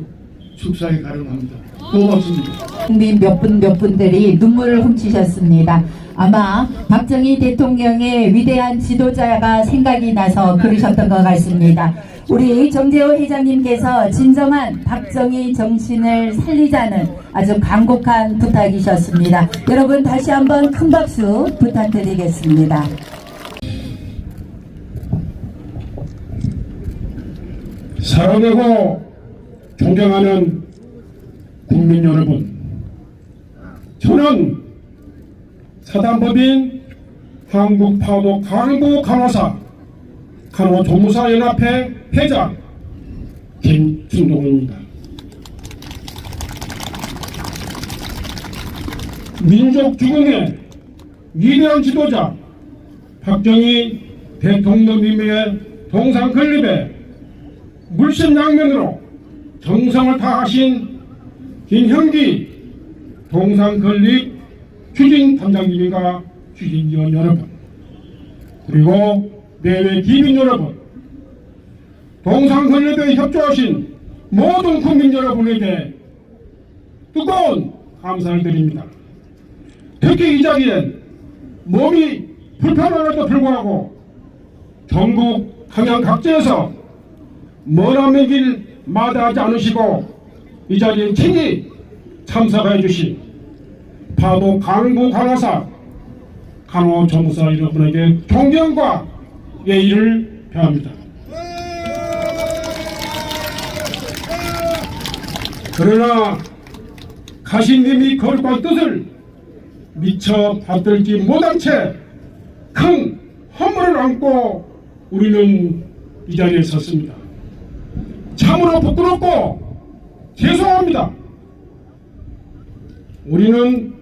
축사에 가름합니다. 고맙습니다. 국민 몇 분들이 눈물을 훔치셨습니다. 아마 박정희 대통령의 위대한 지도자가 생각이 나서 그러셨던 것 같습니다. 우리 정재호 회장님께서 진정한 박정희 정신을 살리자는 아주 간곡한 부탁이셨습니다. 여러분 다시 한번 큰 박수 부탁드리겠습니다. 사랑하고 존경하는 국민 여러분, 저는 사단법인 한국파도 간호사 간호조무사연합회 회장 김준동입니다. 민족 주공의 위대한 지도자 박정희 대통령님의 동상 건립에 물심양면으로 정성을 다하신 김형기 동상 건립 추진단장님과 추진위원 여러분, 그리고 내외 기민 여러분, 동상 건립에 협조하신 모든 국민 여러분에게 뜨거운 감사를 드립니다. 특히 이 자리엔 몸이 불편함에도 불구하고 전국 강양 각지에서 머나먼 길 마다하지 않으시고 이 자리에 친히 참석해 주신 파도 간부 간호사 간호조무사 여러분에게 존경과 예의를 표합니다. 그러나 가신님이 거룩한 뜻을 미처 받들지 못한 채 큰 허물을 안고 우리는 이 자리에 섰습니다. 참으로 부끄럽고 죄송합니다. 우리는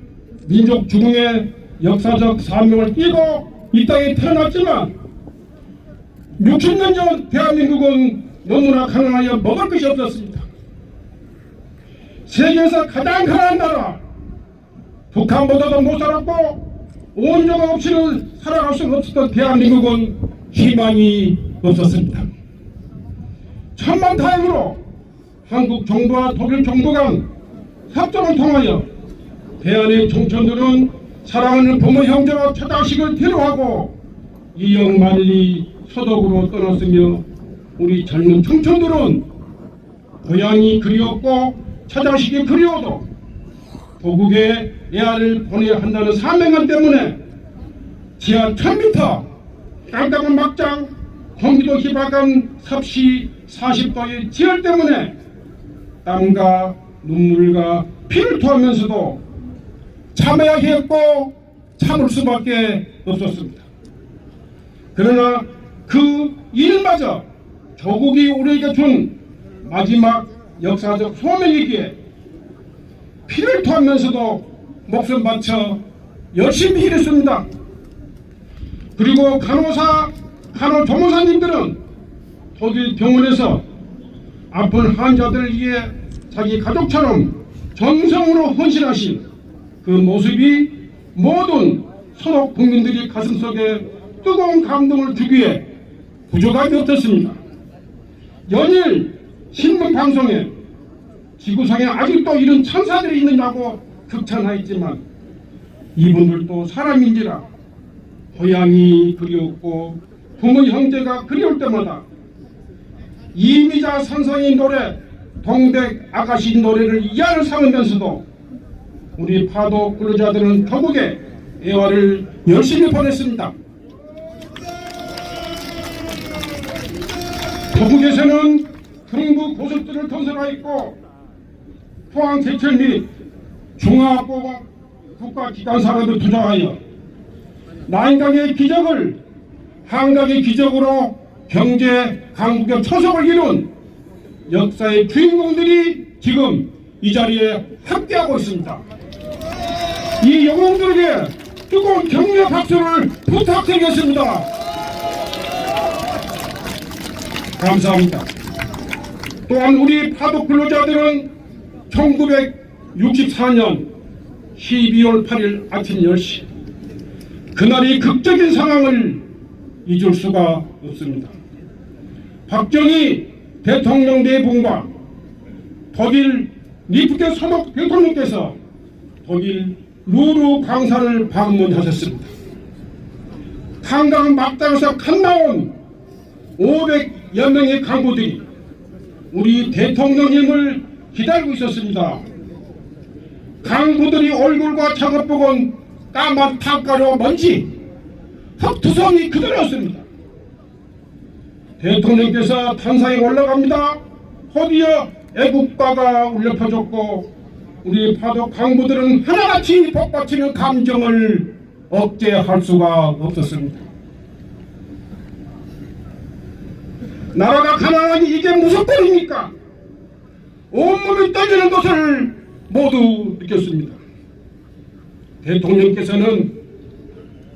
민족 중흥의 역사적 사명을 띠고 이 땅에 태어났지만 60년 전 대한민국은 너무나 가난하여 먹을 것이 없었습니다. 세계에서 가장 가난한 나라, 북한보다도 못 살았고 온조가 없이는 살아갈 수 없었던 대한민국은 희망이 없었습니다. 천만다행으로 한국 정부와 독일 정부 간 협정을 통하여 대한의 청천들은 사랑하는 부모 형제와 처자식을 뒤로하고 이영만리 서독으로 떠났으며 우리 젊은 청춘들은 고향이 그리웠고 처자식이 그리워도 고국에 애아를 보내야 한다는 사명감 때문에 지하 1000m 땅땅한 막장 공기도 희박한 섭씨 40도의 지열 때문에 땀과 눈물과 피를 토하면서도 참아야 했고 참을 수밖에 없었습니다. 그러나 그 일마저 조국이 우리에게 준 마지막 역사적 소명이기에 피를 토하면서도 목숨 바쳐 열심히 일했습니다. 그리고 간호사, 간호조무사님들은 독일 병원에서 아픈 환자들을 위해 자기 가족처럼 정성으로 헌신하신 그 모습이 모든 서독 국민들이 가슴속에 뜨거운 감동을 주기에 부족함이 없었습니다. 연일 신문방송에 지구상에 아직도 이런 천사들이 있느냐고 극찬하였지만 이분들도 사람인지라 고향이 그리웠고 부모 형제가 그리울 때마다 이미자 선생의 노래 동백 아가씨 노래를 이하를 삼으면서도 우리 파독 근로자들은 조국에 애화를 열심히 보냈습니다. 조국에서는 경부 고속도로를 건설하였고 포항 제철 및 중화학과 국가기관사업을 투자하여 난강의 기적을 한강의 기적으로 경제 강국의 초석을 이룬 역사의 주인공들이 지금 이 자리에 함께하고 있습니다. 이 영웅들에게 뜨거운 격려 박수를 부탁드리겠습니다. 감사합니다. 또한 우리 파독 근로자들은 1964년 12월 8일 아침 10시 그날이 극적인 상황을 잊을 수가 없습니다. 박정희 대통령 네 분과 독일 리프케 서독 대통령께서 독일 루르 광산을 방문하셨습니다. 한강 막당에서 갓 나온 500여 명의 간부들이 우리 대통령님을 기다리고 있었습니다. 간부들이 얼굴과 작업복은 까만 탕가루 먼지 흙투성이 그대로였습니다. 대통령께서 탄상에 올라갑니다. 곧이어 애국가가 울려 퍼졌고 우리 파독 간부들은 하나같이 복받치는 감정을 억제할 수가 없었습니다. 나라가 가난하니 이게 무슨 꼴입니까? 온몸이 떨리는 것을 모두 느꼈습니다. 대통령께서는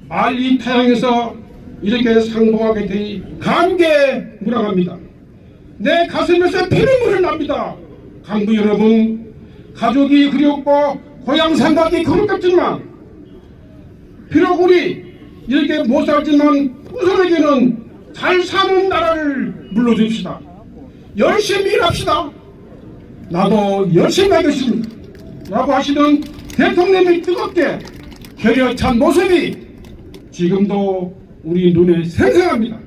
말리 타양에서 이렇게 상봉하게 되니 감개에 물어갑니다. 내 가슴에서 피눈물이 납니다. 간부 여러분, 가족이 그리웠고 고향 생각이 그립겠지만 비록 우리 이렇게 못 살지만 후손에게는 잘 사는 나라를 물러줍시다. 열심히 일합시다. 나도 열심히 하겠습니다. 라고 하시던 대통령이 뜨겁게 격려찬 모습이 지금도 우리 눈에 생생합니다.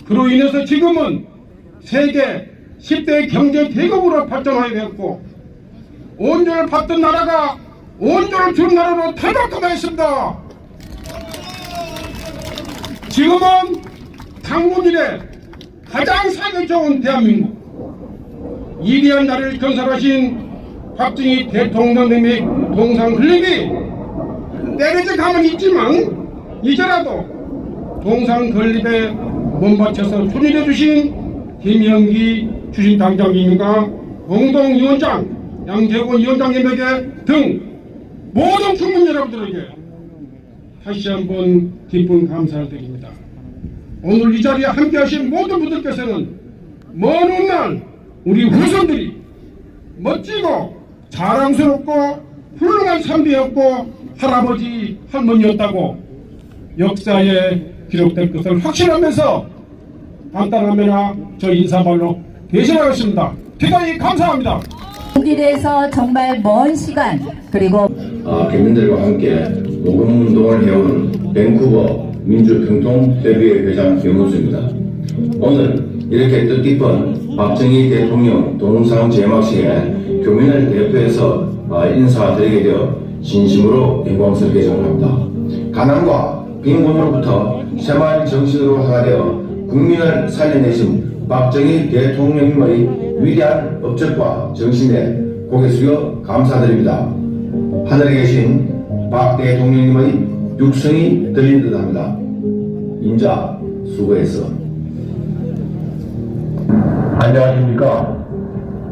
그로 인해서 지금은 세계 10대 경제 대국으로 발전하게 되었고 온전을 받던 나라가 온전을 준 나라로 탈바꿈하였습니다. 지금은 당군 이래 가장 사기 좋은 대한민국, 위대한 나라를 건설하신 박정희 대통령님의 동상 흘림이 때려져 가만히 있지만 이제라도 동상 건립에 몸바쳐서 추진해 주신 김영기 추진당장님과 공동위원장 양재권 위원장님에게 등 모든 국민 여러분들에게 다시 한번 깊은 감사를 드립니다. 오늘 이 자리에 함께 하신 모든 분들께서는 먼 훗날 우리 후손들이 멋지고 자랑스럽고 훌륭한 선비였고 할아버지 할머니였다고 역사에 기록될 것을 확신하면서 간단하면나 저 인사말로 대신하겠습니다. 대단히 감사합니다. 독일에서 정말 먼 시간 그리고県民들과 함께 모금운동을 해온 밴쿠버 민주평통협의회 회장 김문수입니다. 오늘 이렇게 뜻깊은 박정희 대통령 동상 제막식에 교민을 대표해서 인사드리게 되어 진심으로 영광스럽게 생각합니다. 가난과 빈곤으로부터 새마을 정신으로 하나되어 국민을 살려내신 박정희 대통령님의 위대한 업적과 정신에 고개 숙여 감사드립니다. 하늘에 계신 박 대통령님의 육성이 들린 듯합니다. 인자 수고했어. 안녕하십니까.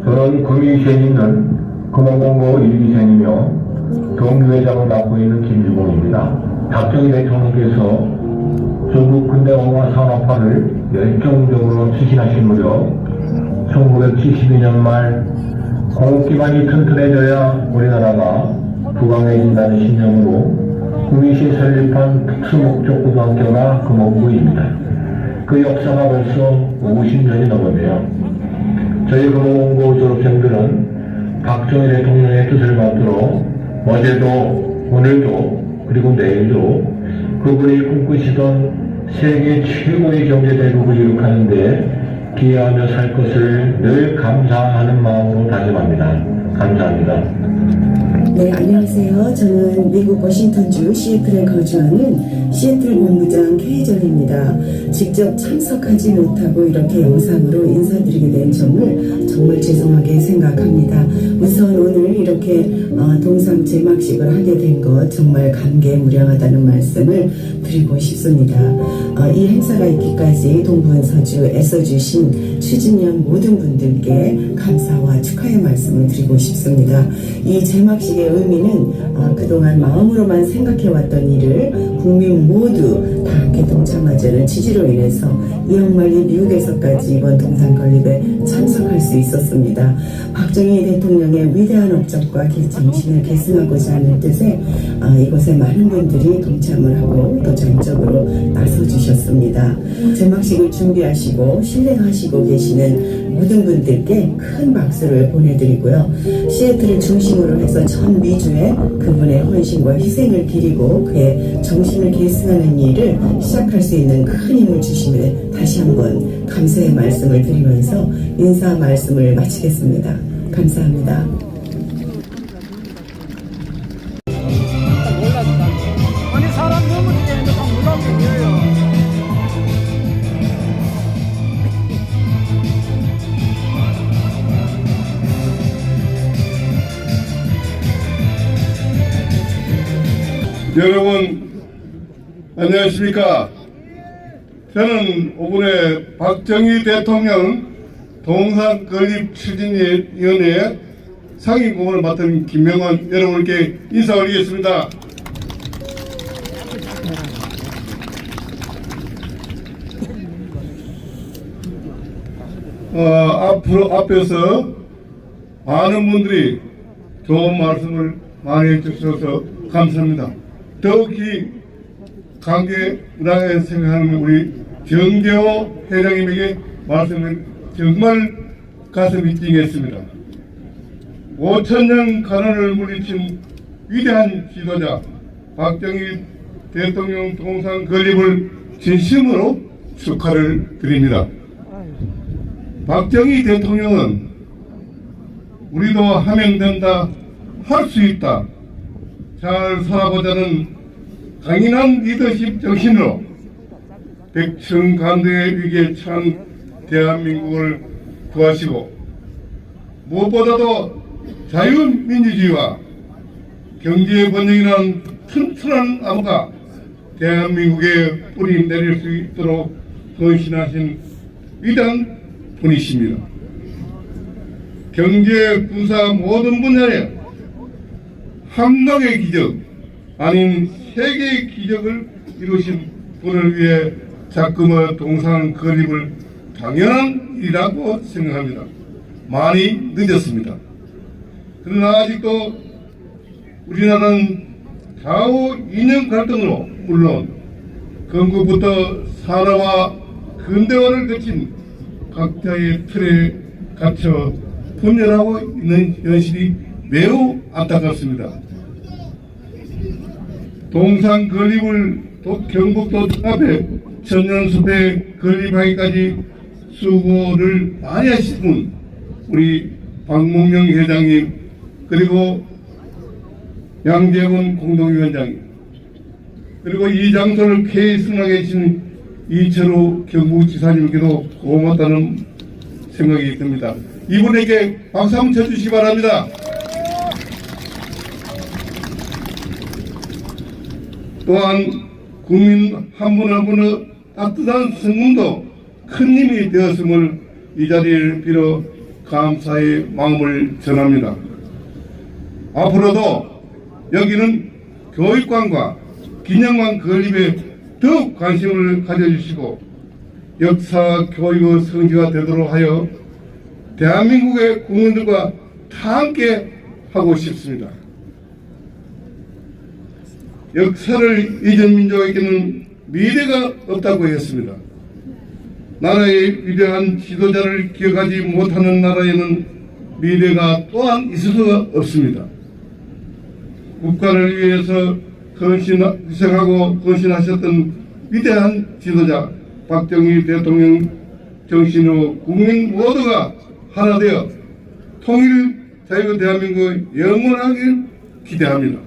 저는 구미시에 있는 금호공고 1기생이며 동교회장을 맡고 있는 김주봉입니다. 박정희 대통령께서 중국 근대화와 산업화를 열정적으로 추진하신 무렵 1972년 말 공업기반이 튼튼해져야 우리나라가 부강해진다는 신념으로 구미시에 설립한 특수목적고등학교가 금호고입니다. 그 역사가 벌써 50년이 넘었네요. 저희 금호공고 졸업생들은 박정희 대통령의 뜻을 받들어 어제도 오늘도 그리고 내일도 그분이 꿈꾸시던 세계 최고의 경제대국을 이룩하는 데 기여하며 살 것을 늘 감사하는 마음으로 다짐합니다. 감사합니다. 네, 안녕하세요. 저는 미국 워싱턴주 시애틀에 거주하는 시애틀 본부장 케이전입니다. 직접 참석하지 못하고 이렇게 영상으로 인사드리게 된 점을 정말 죄송하게 생각합니다. 우선 오늘 이렇게 동상 제막식을 하게 된 것 정말 감개무량하다는 말씀을 드리고 싶습니다. 이 행사가 있기까지 동부원서주 애써주신 추진위원 모든 분들께 감사와 축하의 말씀을 드리고 싶습니다. 이 제막식의 의미는 그동안 마음으로만 생각해왔던 일을 국민 모두 다 함께 동참하자는 취지로 인해서 이영만리 미국에서까지 이번 동상 건립에 참석할 수 있었습니다. 박정희 대통령의 위대한 업적과 정신을 계승하고자 하는 뜻에 이곳에 많은 분들이 동참을 하고 또 전적으로 나서주셨습니다. 제막식을 준비하시고 신뢰하시고 계시는 모든 분들께 큰 박수를 보내드리고요. 시애틀을 중심으로 해서 전 미주에 그분의 헌신과 희생을 기리고 그의 정신을 계승하는 일을 시작할 수 있는 큰 힘을 주심에 다시 한번 감사의 말씀을 드리면서 인사 말씀을 마치겠습니다. 감사합니다. 아니 사람 너무 되는데 막 놀라면 돼요. 여러분 안녕하십니까. 저는 오늘의 박정희 대통령 동상 건립 추진위원회 상임고문을 맡은 김명환 여러분께 인사 올리겠습니다. 앞에서 많은 분들이 좋은 말씀을 많이 해주셔서 감사합니다. 더욱이 관계문화에 생각하는 우리 정재호 회장님에게 말씀을 정말 가슴이 찡했습니다. 5천년 가난을 물리친 위대한 지도자 박정희 대통령 동상 건립을 진심으로 축하를 드립니다. 박정희 대통령은 우리도 하면 된다, 할 수 있다, 잘 살아보자는 강인한 리더십 정신으로 백천간대의 위기에 처한 대한민국을 구하시고 무엇보다도 자유민주주의와 경제 번영이라는 튼튼한 나무가 대한민국에 뿌리 내릴 수 있도록 헌신하신 위대한 분이십니다. 경제, 군사 모든 분야에 한강의 기적 아닌 세계의 기적을 이루신 분을 위해 자금의 동상 건립을 당연한 일이라고 생각합니다. 많이 늦었습니다. 그러나 아직도 우리나라는 좌우 이념 갈등으로 물론 건국부터 산화와 근대화를 거친 각자의 틀에 갇혀 분열하고 있는 현실이 매우 안타깝습니다. 동상 건립을 경북도 앞에 천년숲에 건립하기까지 수고를 많이 하신 우리 박몽영 회장님 그리고 양재원 공동위원장님 그리고 이 장소를 쾌승하게 해주신 이철우 경북지사님께도 고맙다는 생각이 듭니다. 이분에게 박수 한번 쳐주시기 바랍니다. 또한 국민 한 분 한 분의 따뜻한 성원도 큰 힘이 되었음을 이 자리를 빌어 감사의 마음을 전합니다. 앞으로도 여기는 교육관과 기념관 건립에 더욱 관심을 가져주시고 역사 교육의 성지가 되도록 하여 대한민국의 국민들과 다 함께 하고 싶습니다. 역사를 잊은 민족에게는 미래가 없다고 했습니다. 나라의 위대한 지도자를 기억하지 못하는 나라에는 미래가 또한 있을 수가 없습니다. 국가를 위해서 희생하고 헌신하셨던 위대한 지도자 박정희 대통령 정신으로 국민 모두가 하나 되어 통일 자유의 대한민국을 영원하길 기대합니다.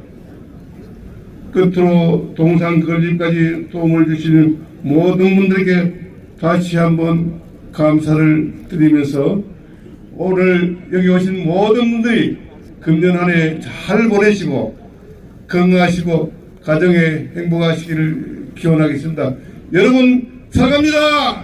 끝으로 동상 건립까지 도움을 주시는 모든 분들에게 다시 한번 감사를 드리면서 오늘 여기 오신 모든 분들이 금년 한 해 잘 보내시고 건강하시고 가정에 행복하시기를 기원하겠습니다. 여러분 사랑합니다.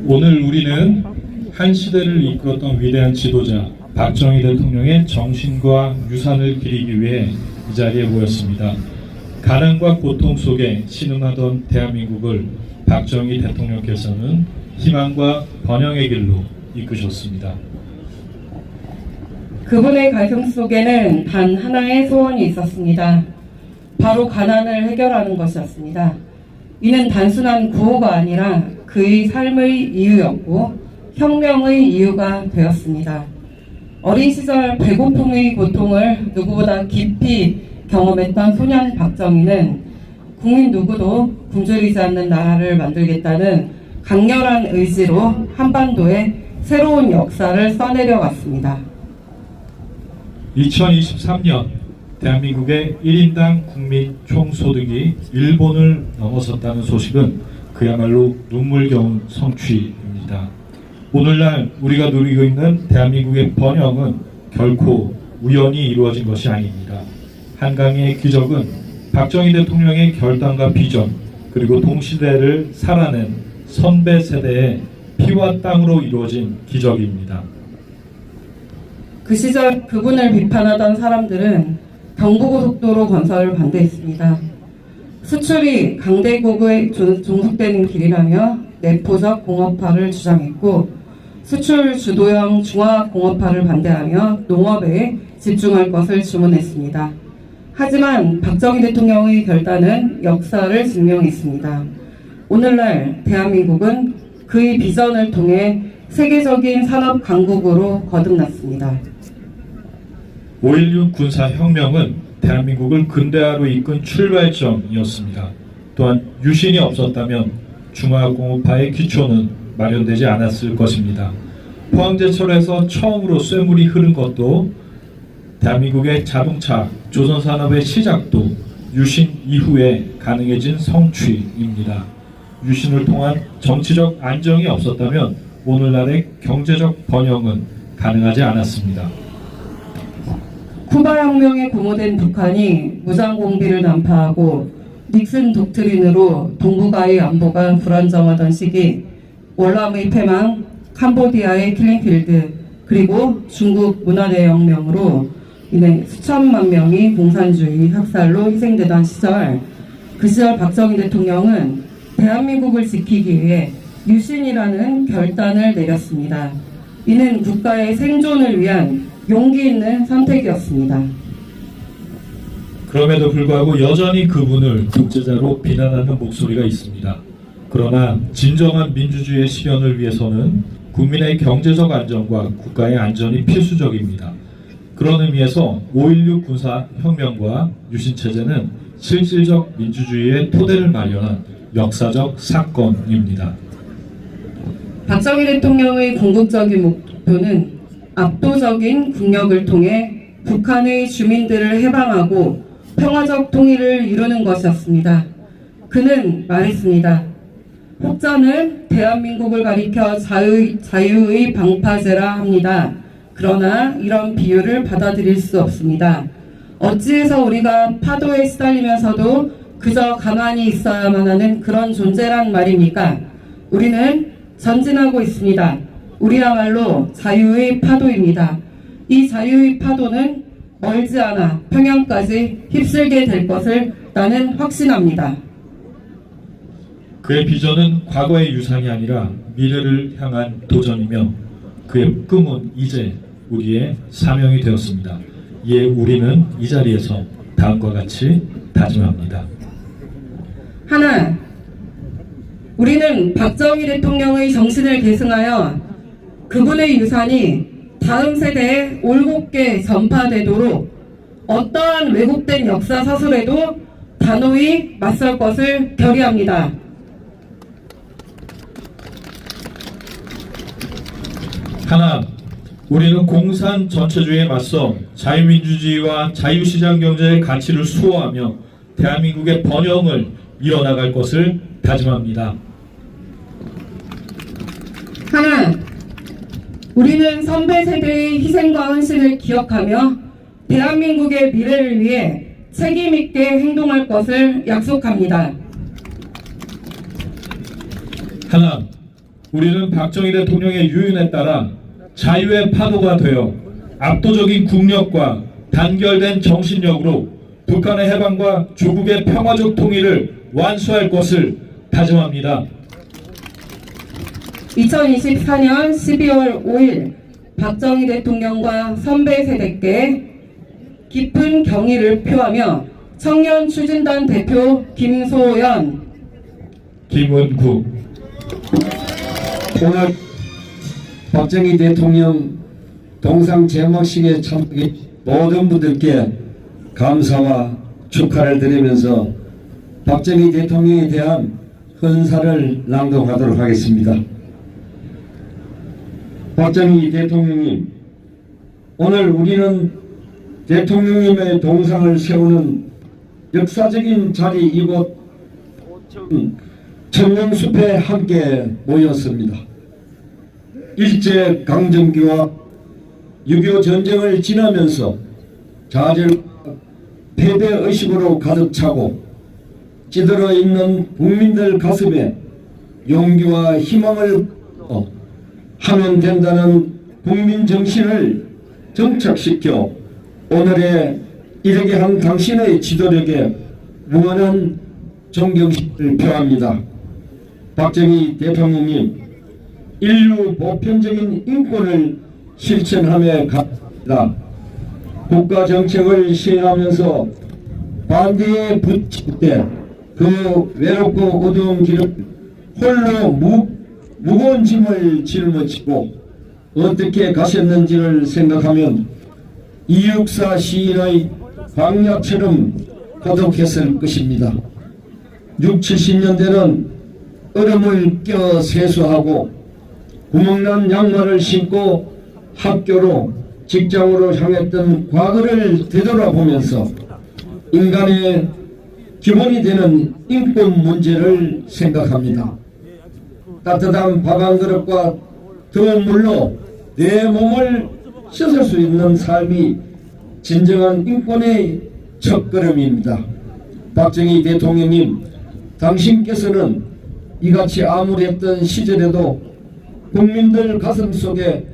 오늘 우리는 한 시대를 이끌었던 위대한 지도자 박정희 대통령의 정신과 유산을 기리기 위해 이 자리에 모였습니다. 가난과 고통 속에 신음하던 대한민국을 박정희 대통령께서는 희망과 번영의 길로 이끄셨습니다. 그분의 가슴 속에는 단 하나의 소원이 있었습니다. 바로 가난을 해결하는 것이었습니다. 이는 단순한 구호가 아니라 그의 삶의 이유였고 혁명의 이유가 되었습니다. 어린 시절 배고픔의 고통을 누구보다 깊이 경험했던 소년 박정희는 국민 누구도 굶주리지 않는 나라를 만들겠다는 강렬한 의지로 한반도에 새로운 역사를 써내려 왔습니다. 2023년 대한민국의 1인당 국민 총소득이 일본을 넘어섰다는 소식은 그야말로 눈물겨운 성취입니다. 오늘날 우리가 누리고 있는 대한민국의 번영은 결코 우연히 이루어진 것이 아닙니다. 한강의 기적은 박정희 대통령의 결단과 비전 그리고 동시대를 살아낸 선배 세대의 피와 땀으로 이루어진 기적입니다. 그 시절 그분을 비판하던 사람들은 경부고속도로 건설을 반대했습니다. 수출이 강대국에 종속되는 길이라며 내포적 공업화를 주장했고 수출 주도형 중화공업화를 반대하며 농업에 집중할 것을 주문했습니다. 하지만 박정희 대통령의 결단은 역사를 증명했습니다. 오늘날 대한민국은 그의 비전을 통해 세계적인 산업 강국으로 거듭났습니다. 5.16 군사혁명은 대한민국을 근대화로 이끈 출발점이었습니다. 또한 유신이 없었다면 중화공업화의 기초는 마련되지 않았을 것입니다. 포항제철에서 처음으로 쇠물이 흐른 것도 대한민국의 자동차, 조선산업의 시작도 유신 이후에 가능해진 성취입니다. 유신을 통한 정치적 안정이 없었다면 오늘날의 경제적 번영은 가능하지 않았습니다. 쿠바혁명에 공모된 북한이 무장공비를 난파하고 닉슨 독트린으로 동북아의 안보가 불안정하던 시기 월남의 패망, 캄보디아의 킬링필드, 그리고 중국 문화대혁명으로 인해 수천만 명이 공산주의 학살로 희생되던 시절, 그 시절 박정희 대통령은 대한민국을 지키기 위해 유신이라는 결단을 내렸습니다. 이는 국가의 생존을 위한 용기 있는 선택이었습니다. 그럼에도 불구하고 여전히 그분을 독재자로 비난하는 목소리가 있습니다. 그러나 진정한 민주주의의 실현을 위해서는 국민의 경제적 안정과 국가의 안전이 필수적입니다. 그런 의미에서 5.16 군사혁명과 유신체제는 실질적 민주주의의 토대를 마련한 역사적 사건입니다. 박정희 대통령의 궁극적인 목표는 압도적인 국력을 통해 북한의 주민들을 해방하고 평화적 통일을 이루는 것이었습니다. 그는 말했습니다. 혹자는 대한민국을 가리켜 자유의 방파제라 합니다. 그러나 이런 비유를 받아들일 수 없습니다. 어찌해서 우리가 파도에 시달리면서도 그저 가만히 있어야만 하는 그런 존재란 말입니까? 우리는 전진하고 있습니다. 우리야말로 자유의 파도입니다. 이 자유의 파도는 멀지 않아 평양까지 휩쓸게 될 것을 나는 확신합니다. 그의 비전은 과거의 유산이 아니라 미래를 향한 도전이며 그의 꿈은 이제 우리의 사명이 되었습니다. 이에 우리는 이 자리에서 다음과 같이 다짐합니다. 하나, 우리는 박정희 대통령의 정신을 계승하여 그분의 유산이 다음 세대에 올곧게 전파되도록 어떠한 왜곡된 역사 서술에도 단호히 맞설 것을 결의합니다. 하나, 우리는 공산 전체주의에 맞서 자유민주주의와 자유시장 경제의 가치를 수호하며 대한민국의 번영을 이어나갈 것을 다짐합니다. 하나, 우리는 선배 세대의 희생과 헌신을 기억하며 대한민국의 미래를 위해 책임있게 행동할 것을 약속합니다. 하나, 우리는 박정희 대통령의 유인에 따라 자유의 파도가 되어 압도적인 국력과 단결된 정신력으로 북한의 해방과 조국의 평화적 통일을 완수할 것을 다짐합니다. 2024년 12월 5일 박정희 대통령과 선배 세대께 깊은 경의를 표하며 청년 추진단 대표 김소연, 김은구. 오늘 박정희 대통령 동상 제목식에 참석한 모든 분들께 감사와 축하를 드리면서 박정희 대통령에 대한 헌사를 낭독하도록 하겠습니다. 박정희 대통령님, 오늘 우리는 대통령님의 동상을 세우는 역사적인 자리 이곳 천년숲에 함께 모였습니다. 일제강점기와 6.25 전쟁을 지나면서 좌절과 패배의식으로 가득 차고 찌들어 있는 국민들 가슴에 용기와 희망을 하면 된다는 국민 정신을 정착시켜 오늘에 이르게 한 당신의 지도력에 무한한 존경심을 표합니다. 박정희 대통령님, 인류 보편적인 인권을 실천하며 갑니다. 국가 정책을 시행하면서 반대에 붙일 때 그 외롭고 어두운 길을 홀로 무거운 짐을 짊어지고 어떻게 가셨는지를 생각하면 이육사 시인의 광야처럼 고독했을 것입니다. 60, 70년대는 얼음을 껴 세수하고 구멍난 양말을 신고 학교로 직장으로 향했던 과거를 되돌아보면서 인간의 기본이 되는 인권 문제를 생각합니다. 따뜻한 밥 한 그릇과 더운 물로 내 몸을 씻을 수 있는 삶이 진정한 인권의 첫걸음입니다. 박정희 대통령님, 당신께서는 이같이 암울했던 시절에도 국민들 가슴속에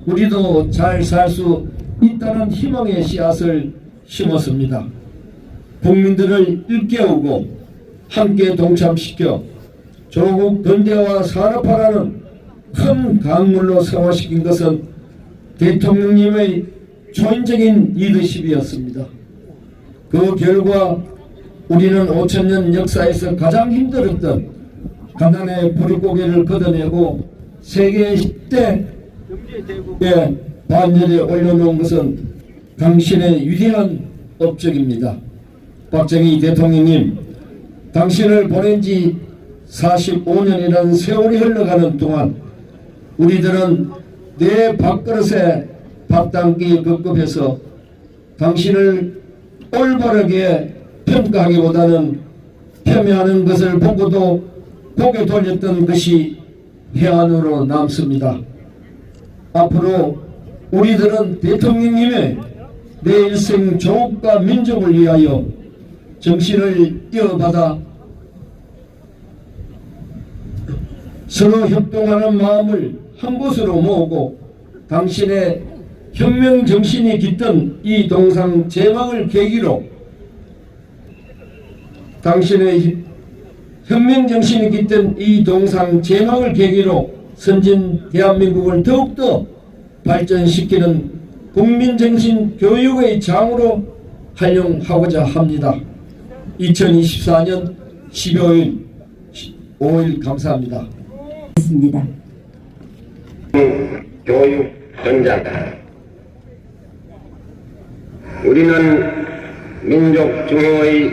우리도 잘 살 수 있다는 희망의 씨앗을 심었습니다. 국민들을 일깨우고 함께 동참시켜 조국 근대화 산업화라는 큰 강물로 성화시킨 것은 대통령님의 초인적인 리더십이었습니다. 그 결과 우리는 5000년 역사에서 가장 힘들었던 가난의 보릿고개를 걷어내고 세계 10대 반열에 올려놓은 것은 당신의 위대한 업적입니다. 박정희 대통령님, 당신을 보낸 지 45년이라는 세월이 흘러가는 동안 우리들은 내 밥그릇에 밥 담기 급급해서 당신을 올바르게 평가하기보다는 폄훼하는 것을 보고도 고개 돌렸던 것이 해안으로 남습니다. 앞으로 우리들은 대통령님의 내 일생 조국과 민족을 위하여 정신을 이어받아 서로 협동하는 마음을 한 곳으로 모으고 당신의 혁명 정신이 깃든 이 동상 제망을 계기로 당신의 혁명 정신이 깃든 이 동상 제망을 계기로 선진 대한민국을 더욱더 발전시키는 국민정신 교육의 장으로 활용하고자 합니다. 2024년 12월 5일 감사합니다. 교육 전장. 우리는 민족 중흥의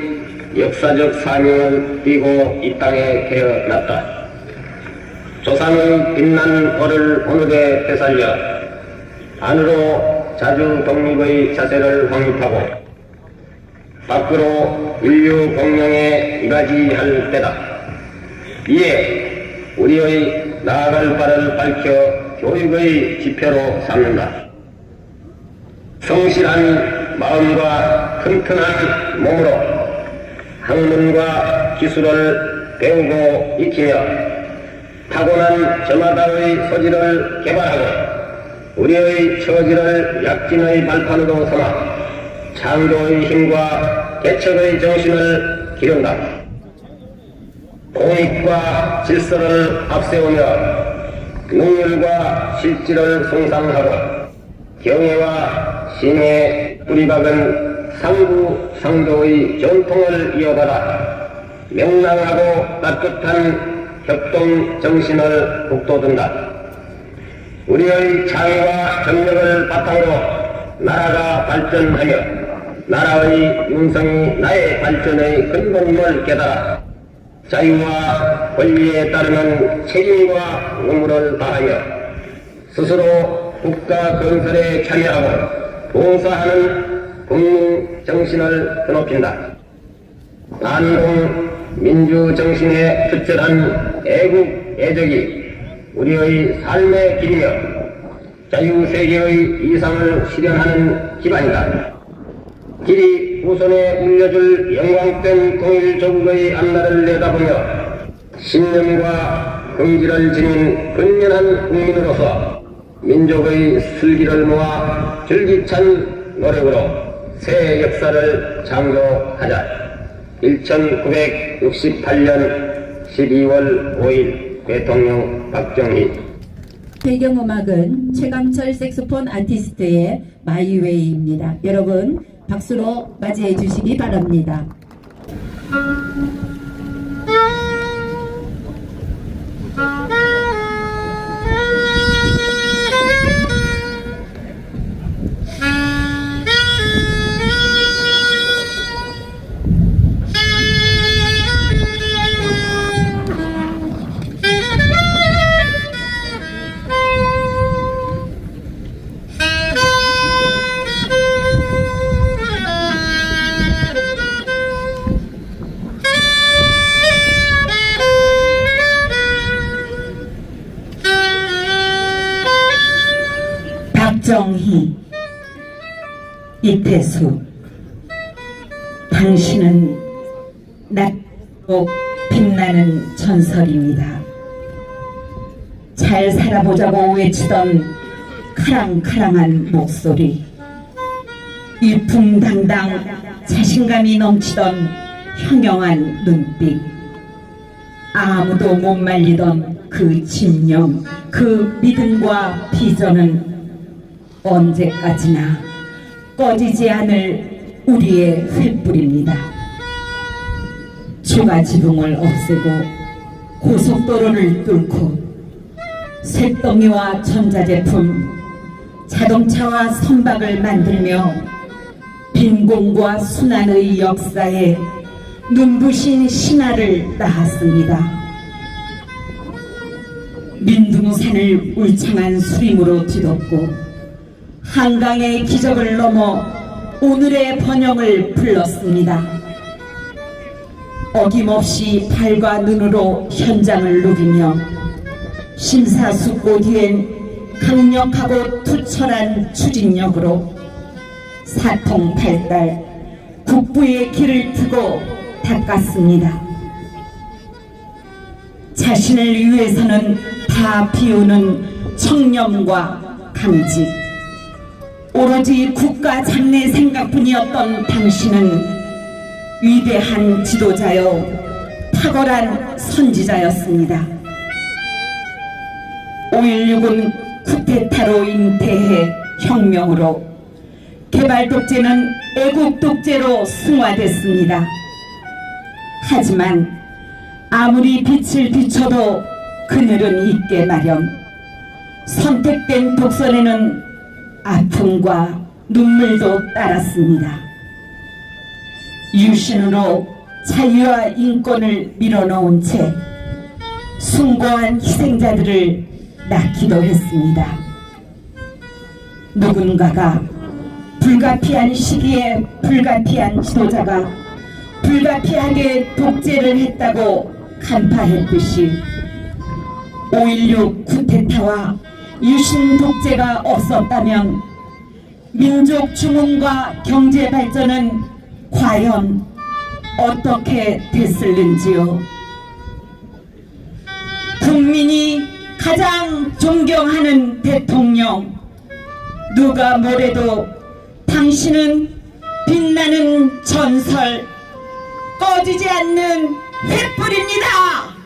역사적 사명을 띠고 이 땅에 태어났다. 조상의 빛난 얼을 오늘에 되살려 안으로 자주 독립의 자세를 확립하고 밖으로 인류 공명에 이바지할 때다. 이에 우리의 나아갈 바를 밝혀 교육의 지표로 삼는다. 성실한 마음과 튼튼한 몸으로 학문과 기술을 배우고 익히며 타고난 저마다의 소질을 개발하고 우리의 처지를 약진의 발판으로 삼아 창조의 힘과 개척의 정신을 기른다. 공익과 질서를 앞세우며 능률과 실질을 송상하고 경애와 신의 뿌리박은 상부상조의 전통을 이어받아 명랑하고 따뜻한 협동 정신을 북돋운다. 우리의 창의와 정력을 바탕으로 나라가 발전하며 나라의 융성이 나의 발전의 근본임을 깨달아 자유와 권리에 따르는 책임과 의무를 다하며 스스로 국가 건설에 참여하고 봉사하는 국민 정신을 드높인다. 안동 민주 정신의 투철한 애국 애적이 우리의 삶의 길이며 자유세계의 이상을 실현하는 기반이다. 길이 후손에 물려줄 영광된 통일조국의 앞날을 내다보며 신념과 긍지를 지닌 근면한 국민으로서 민족의 슬기를 모아 줄기찬 노력으로 새 역사를 창조하자. 1968년 12월 5일 대통령 박정희. 배경음악은 최강철 색소폰 아티스트의 마이웨이입니다. 여러분 박수로 맞이해 주시기 바랍니다. 박정희 이태수, 당신은 낮고 빛나는 전설입니다. 잘 살아보자고 외치던 카랑카랑한 목소리, 위풍당당 자신감이 넘치던 형형한 눈빛, 아무도 못 말리던 그 집념, 그 믿음과 비전은 언제까지나 꺼지지 않을 우리의 횃불입니다. 추가 지붕을 없애고 고속도로를 뚫고 쇳덩이와 전자제품, 자동차와 선박을 만들며 빈곤과 순환의 역사에 눈부신 신화를 낳았습니다. 민둥산을 울창한 수림으로 뒤덮고 한강의 기적을 넘어 오늘의 번영을 불렀습니다. 어김없이 발과 눈으로 현장을 누비며 심사숙고 뒤엔 강력하고 투철한 추진력으로 사통팔달 국부의 길을 트고 닦았습니다. 자신을 위해서는 다 비우는 청렴과 강직, 오로지 국가 장래 생각뿐이었던 당신은 위대한 지도자요 탁월한 선지자였습니다. 5.16은 쿠데타로 잉태해 혁명으로, 개발 독재는 애국 독재로 승화됐습니다. 하지만 아무리 빛을 비춰도 그늘은 있게 마련. 선택된 독선에는 아픔과 눈물도 따랐습니다. 유신으로 자유와 인권을 밀어넣은 채 숭고한 희생자들을 낳기도 했습니다. 누군가가 불가피한 시기에 불가피한 지도자가 불가피하게 독재를 했다고 간파했듯이 5.16 쿠데타와 유신 독재가 없었다면 민족 중흥과 경제 발전은 과연 어떻게 됐을는지요. 국민이 가장 존경하는 대통령, 누가 뭐래도 당신은 빛나는 전설, 꺼지지 않는 횃불입니다.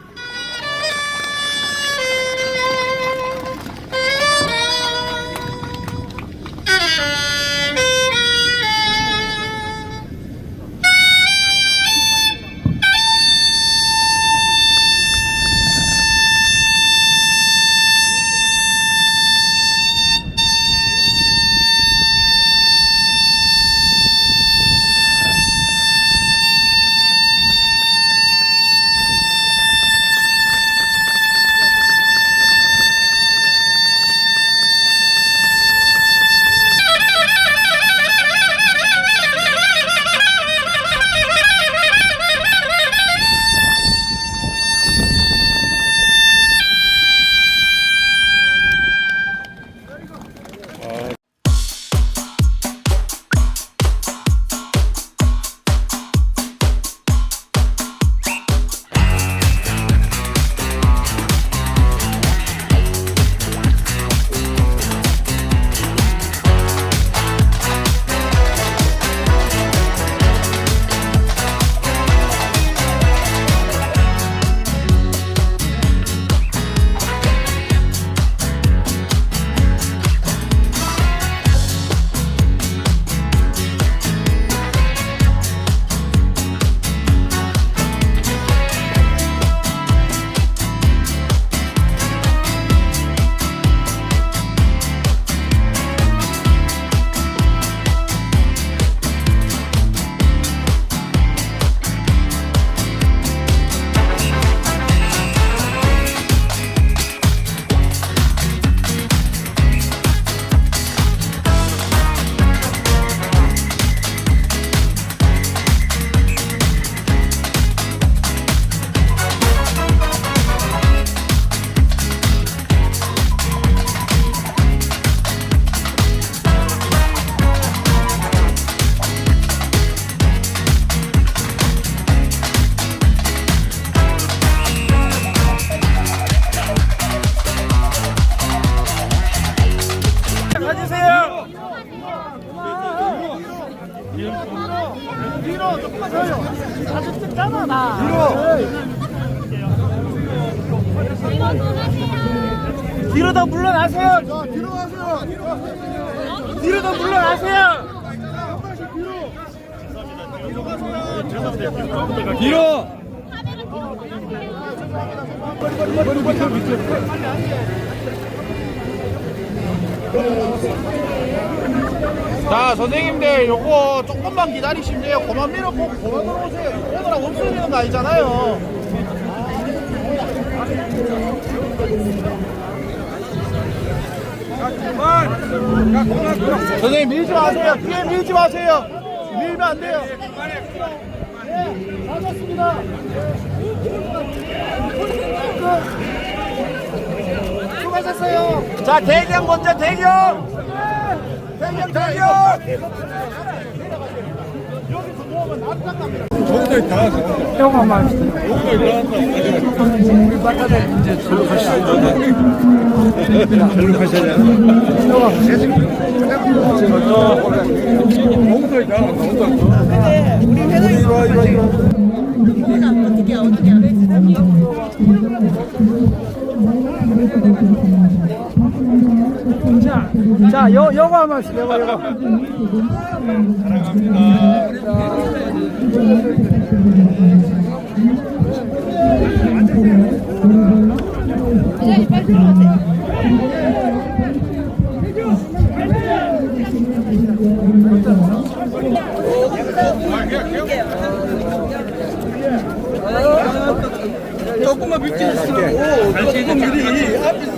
뒤로 조금만 서요. 사진 찍잖아 나. 뒤로 더 물러나세요. 뒤로 가세요. 뒤로 더 물러나세요. 뒤로. 자, 선생님들 요거 조금만 기다리시면 돼요. 그만 밀어보고 그만 들어오세요. 오늘 없어지는 거 아니잖아요. 선생님 밀지 마세요. 뒤에 밀지 마세요. 밀면 안 돼요. 네, 맞았습니다. 수고하셨어요. 자, 대경 먼저 대경. 대경. 형아만. 우리 바깥에 이제 절로 가시죠. 절로 가셔야 자, 요거 한 번씩 요거. 조금만 비켜주시라고. 조금 미리 앞에.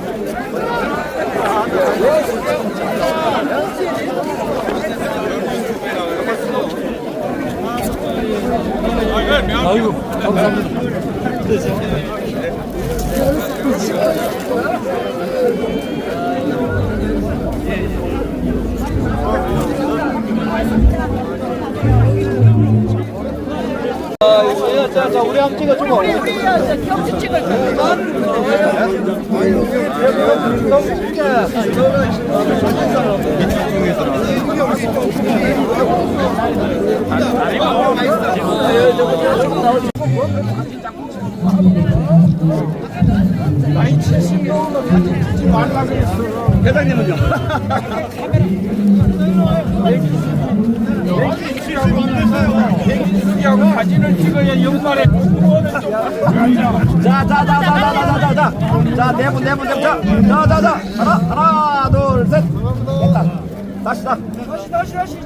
아이고, 감사합니다. 자, 우리 한번 찍어주고. 우리 경치 찍을 거야. 많이 70명은 가지 말라고 했어. 회장님은요? 하고 사진을 찍어야 연말에 자, 네분 자, 하나, 둘, 셋. 됐다. 다시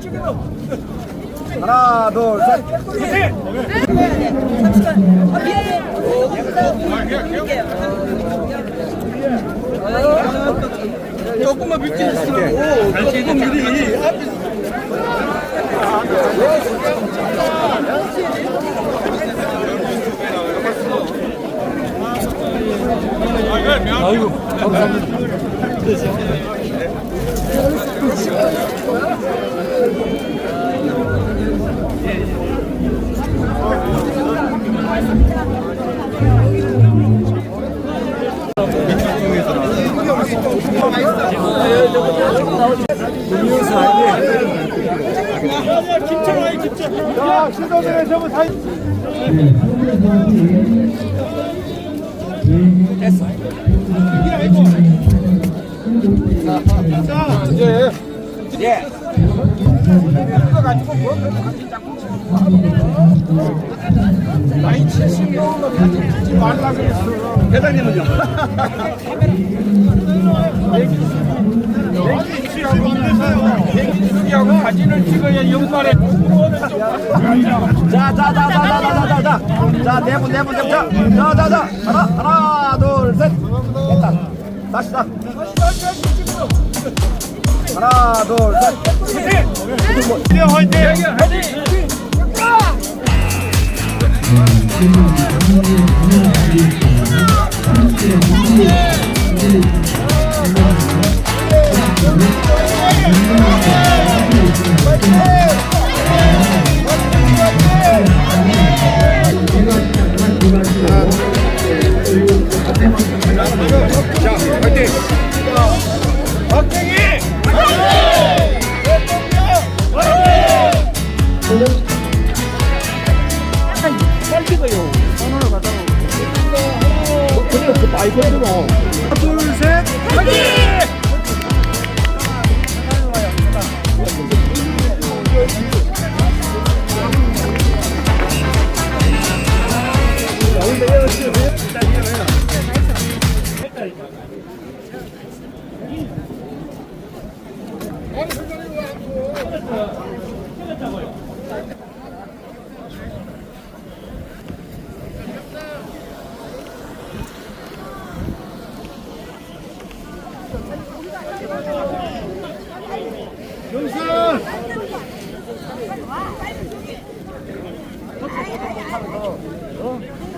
찍어. 하나, 둘, 셋. 조금만 비켜주시라고. 조금 미리 앞에. 아이고, 감사합니다. 자, 신도들의 저분 사진. 됐어. 자, 이제 이거 가지고 뭐 같이 잡고 나이 70명은 같이 찍지 말라 그랬어. 회장님은요? 하고 사진을 찍어야 연말에 자, 네분 자, 하나, 둘, 셋. 됐다. 다시 하나, 둘, 셋. 화이팅! 박정희!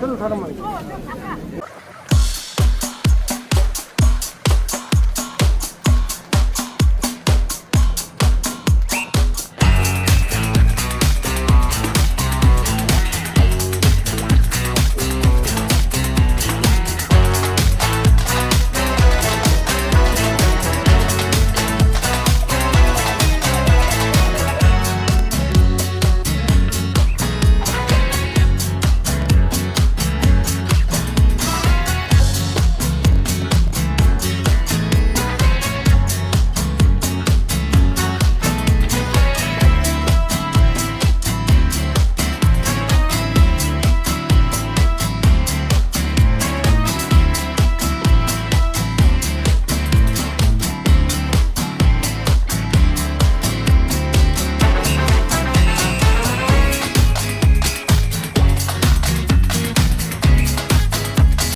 그런 사람만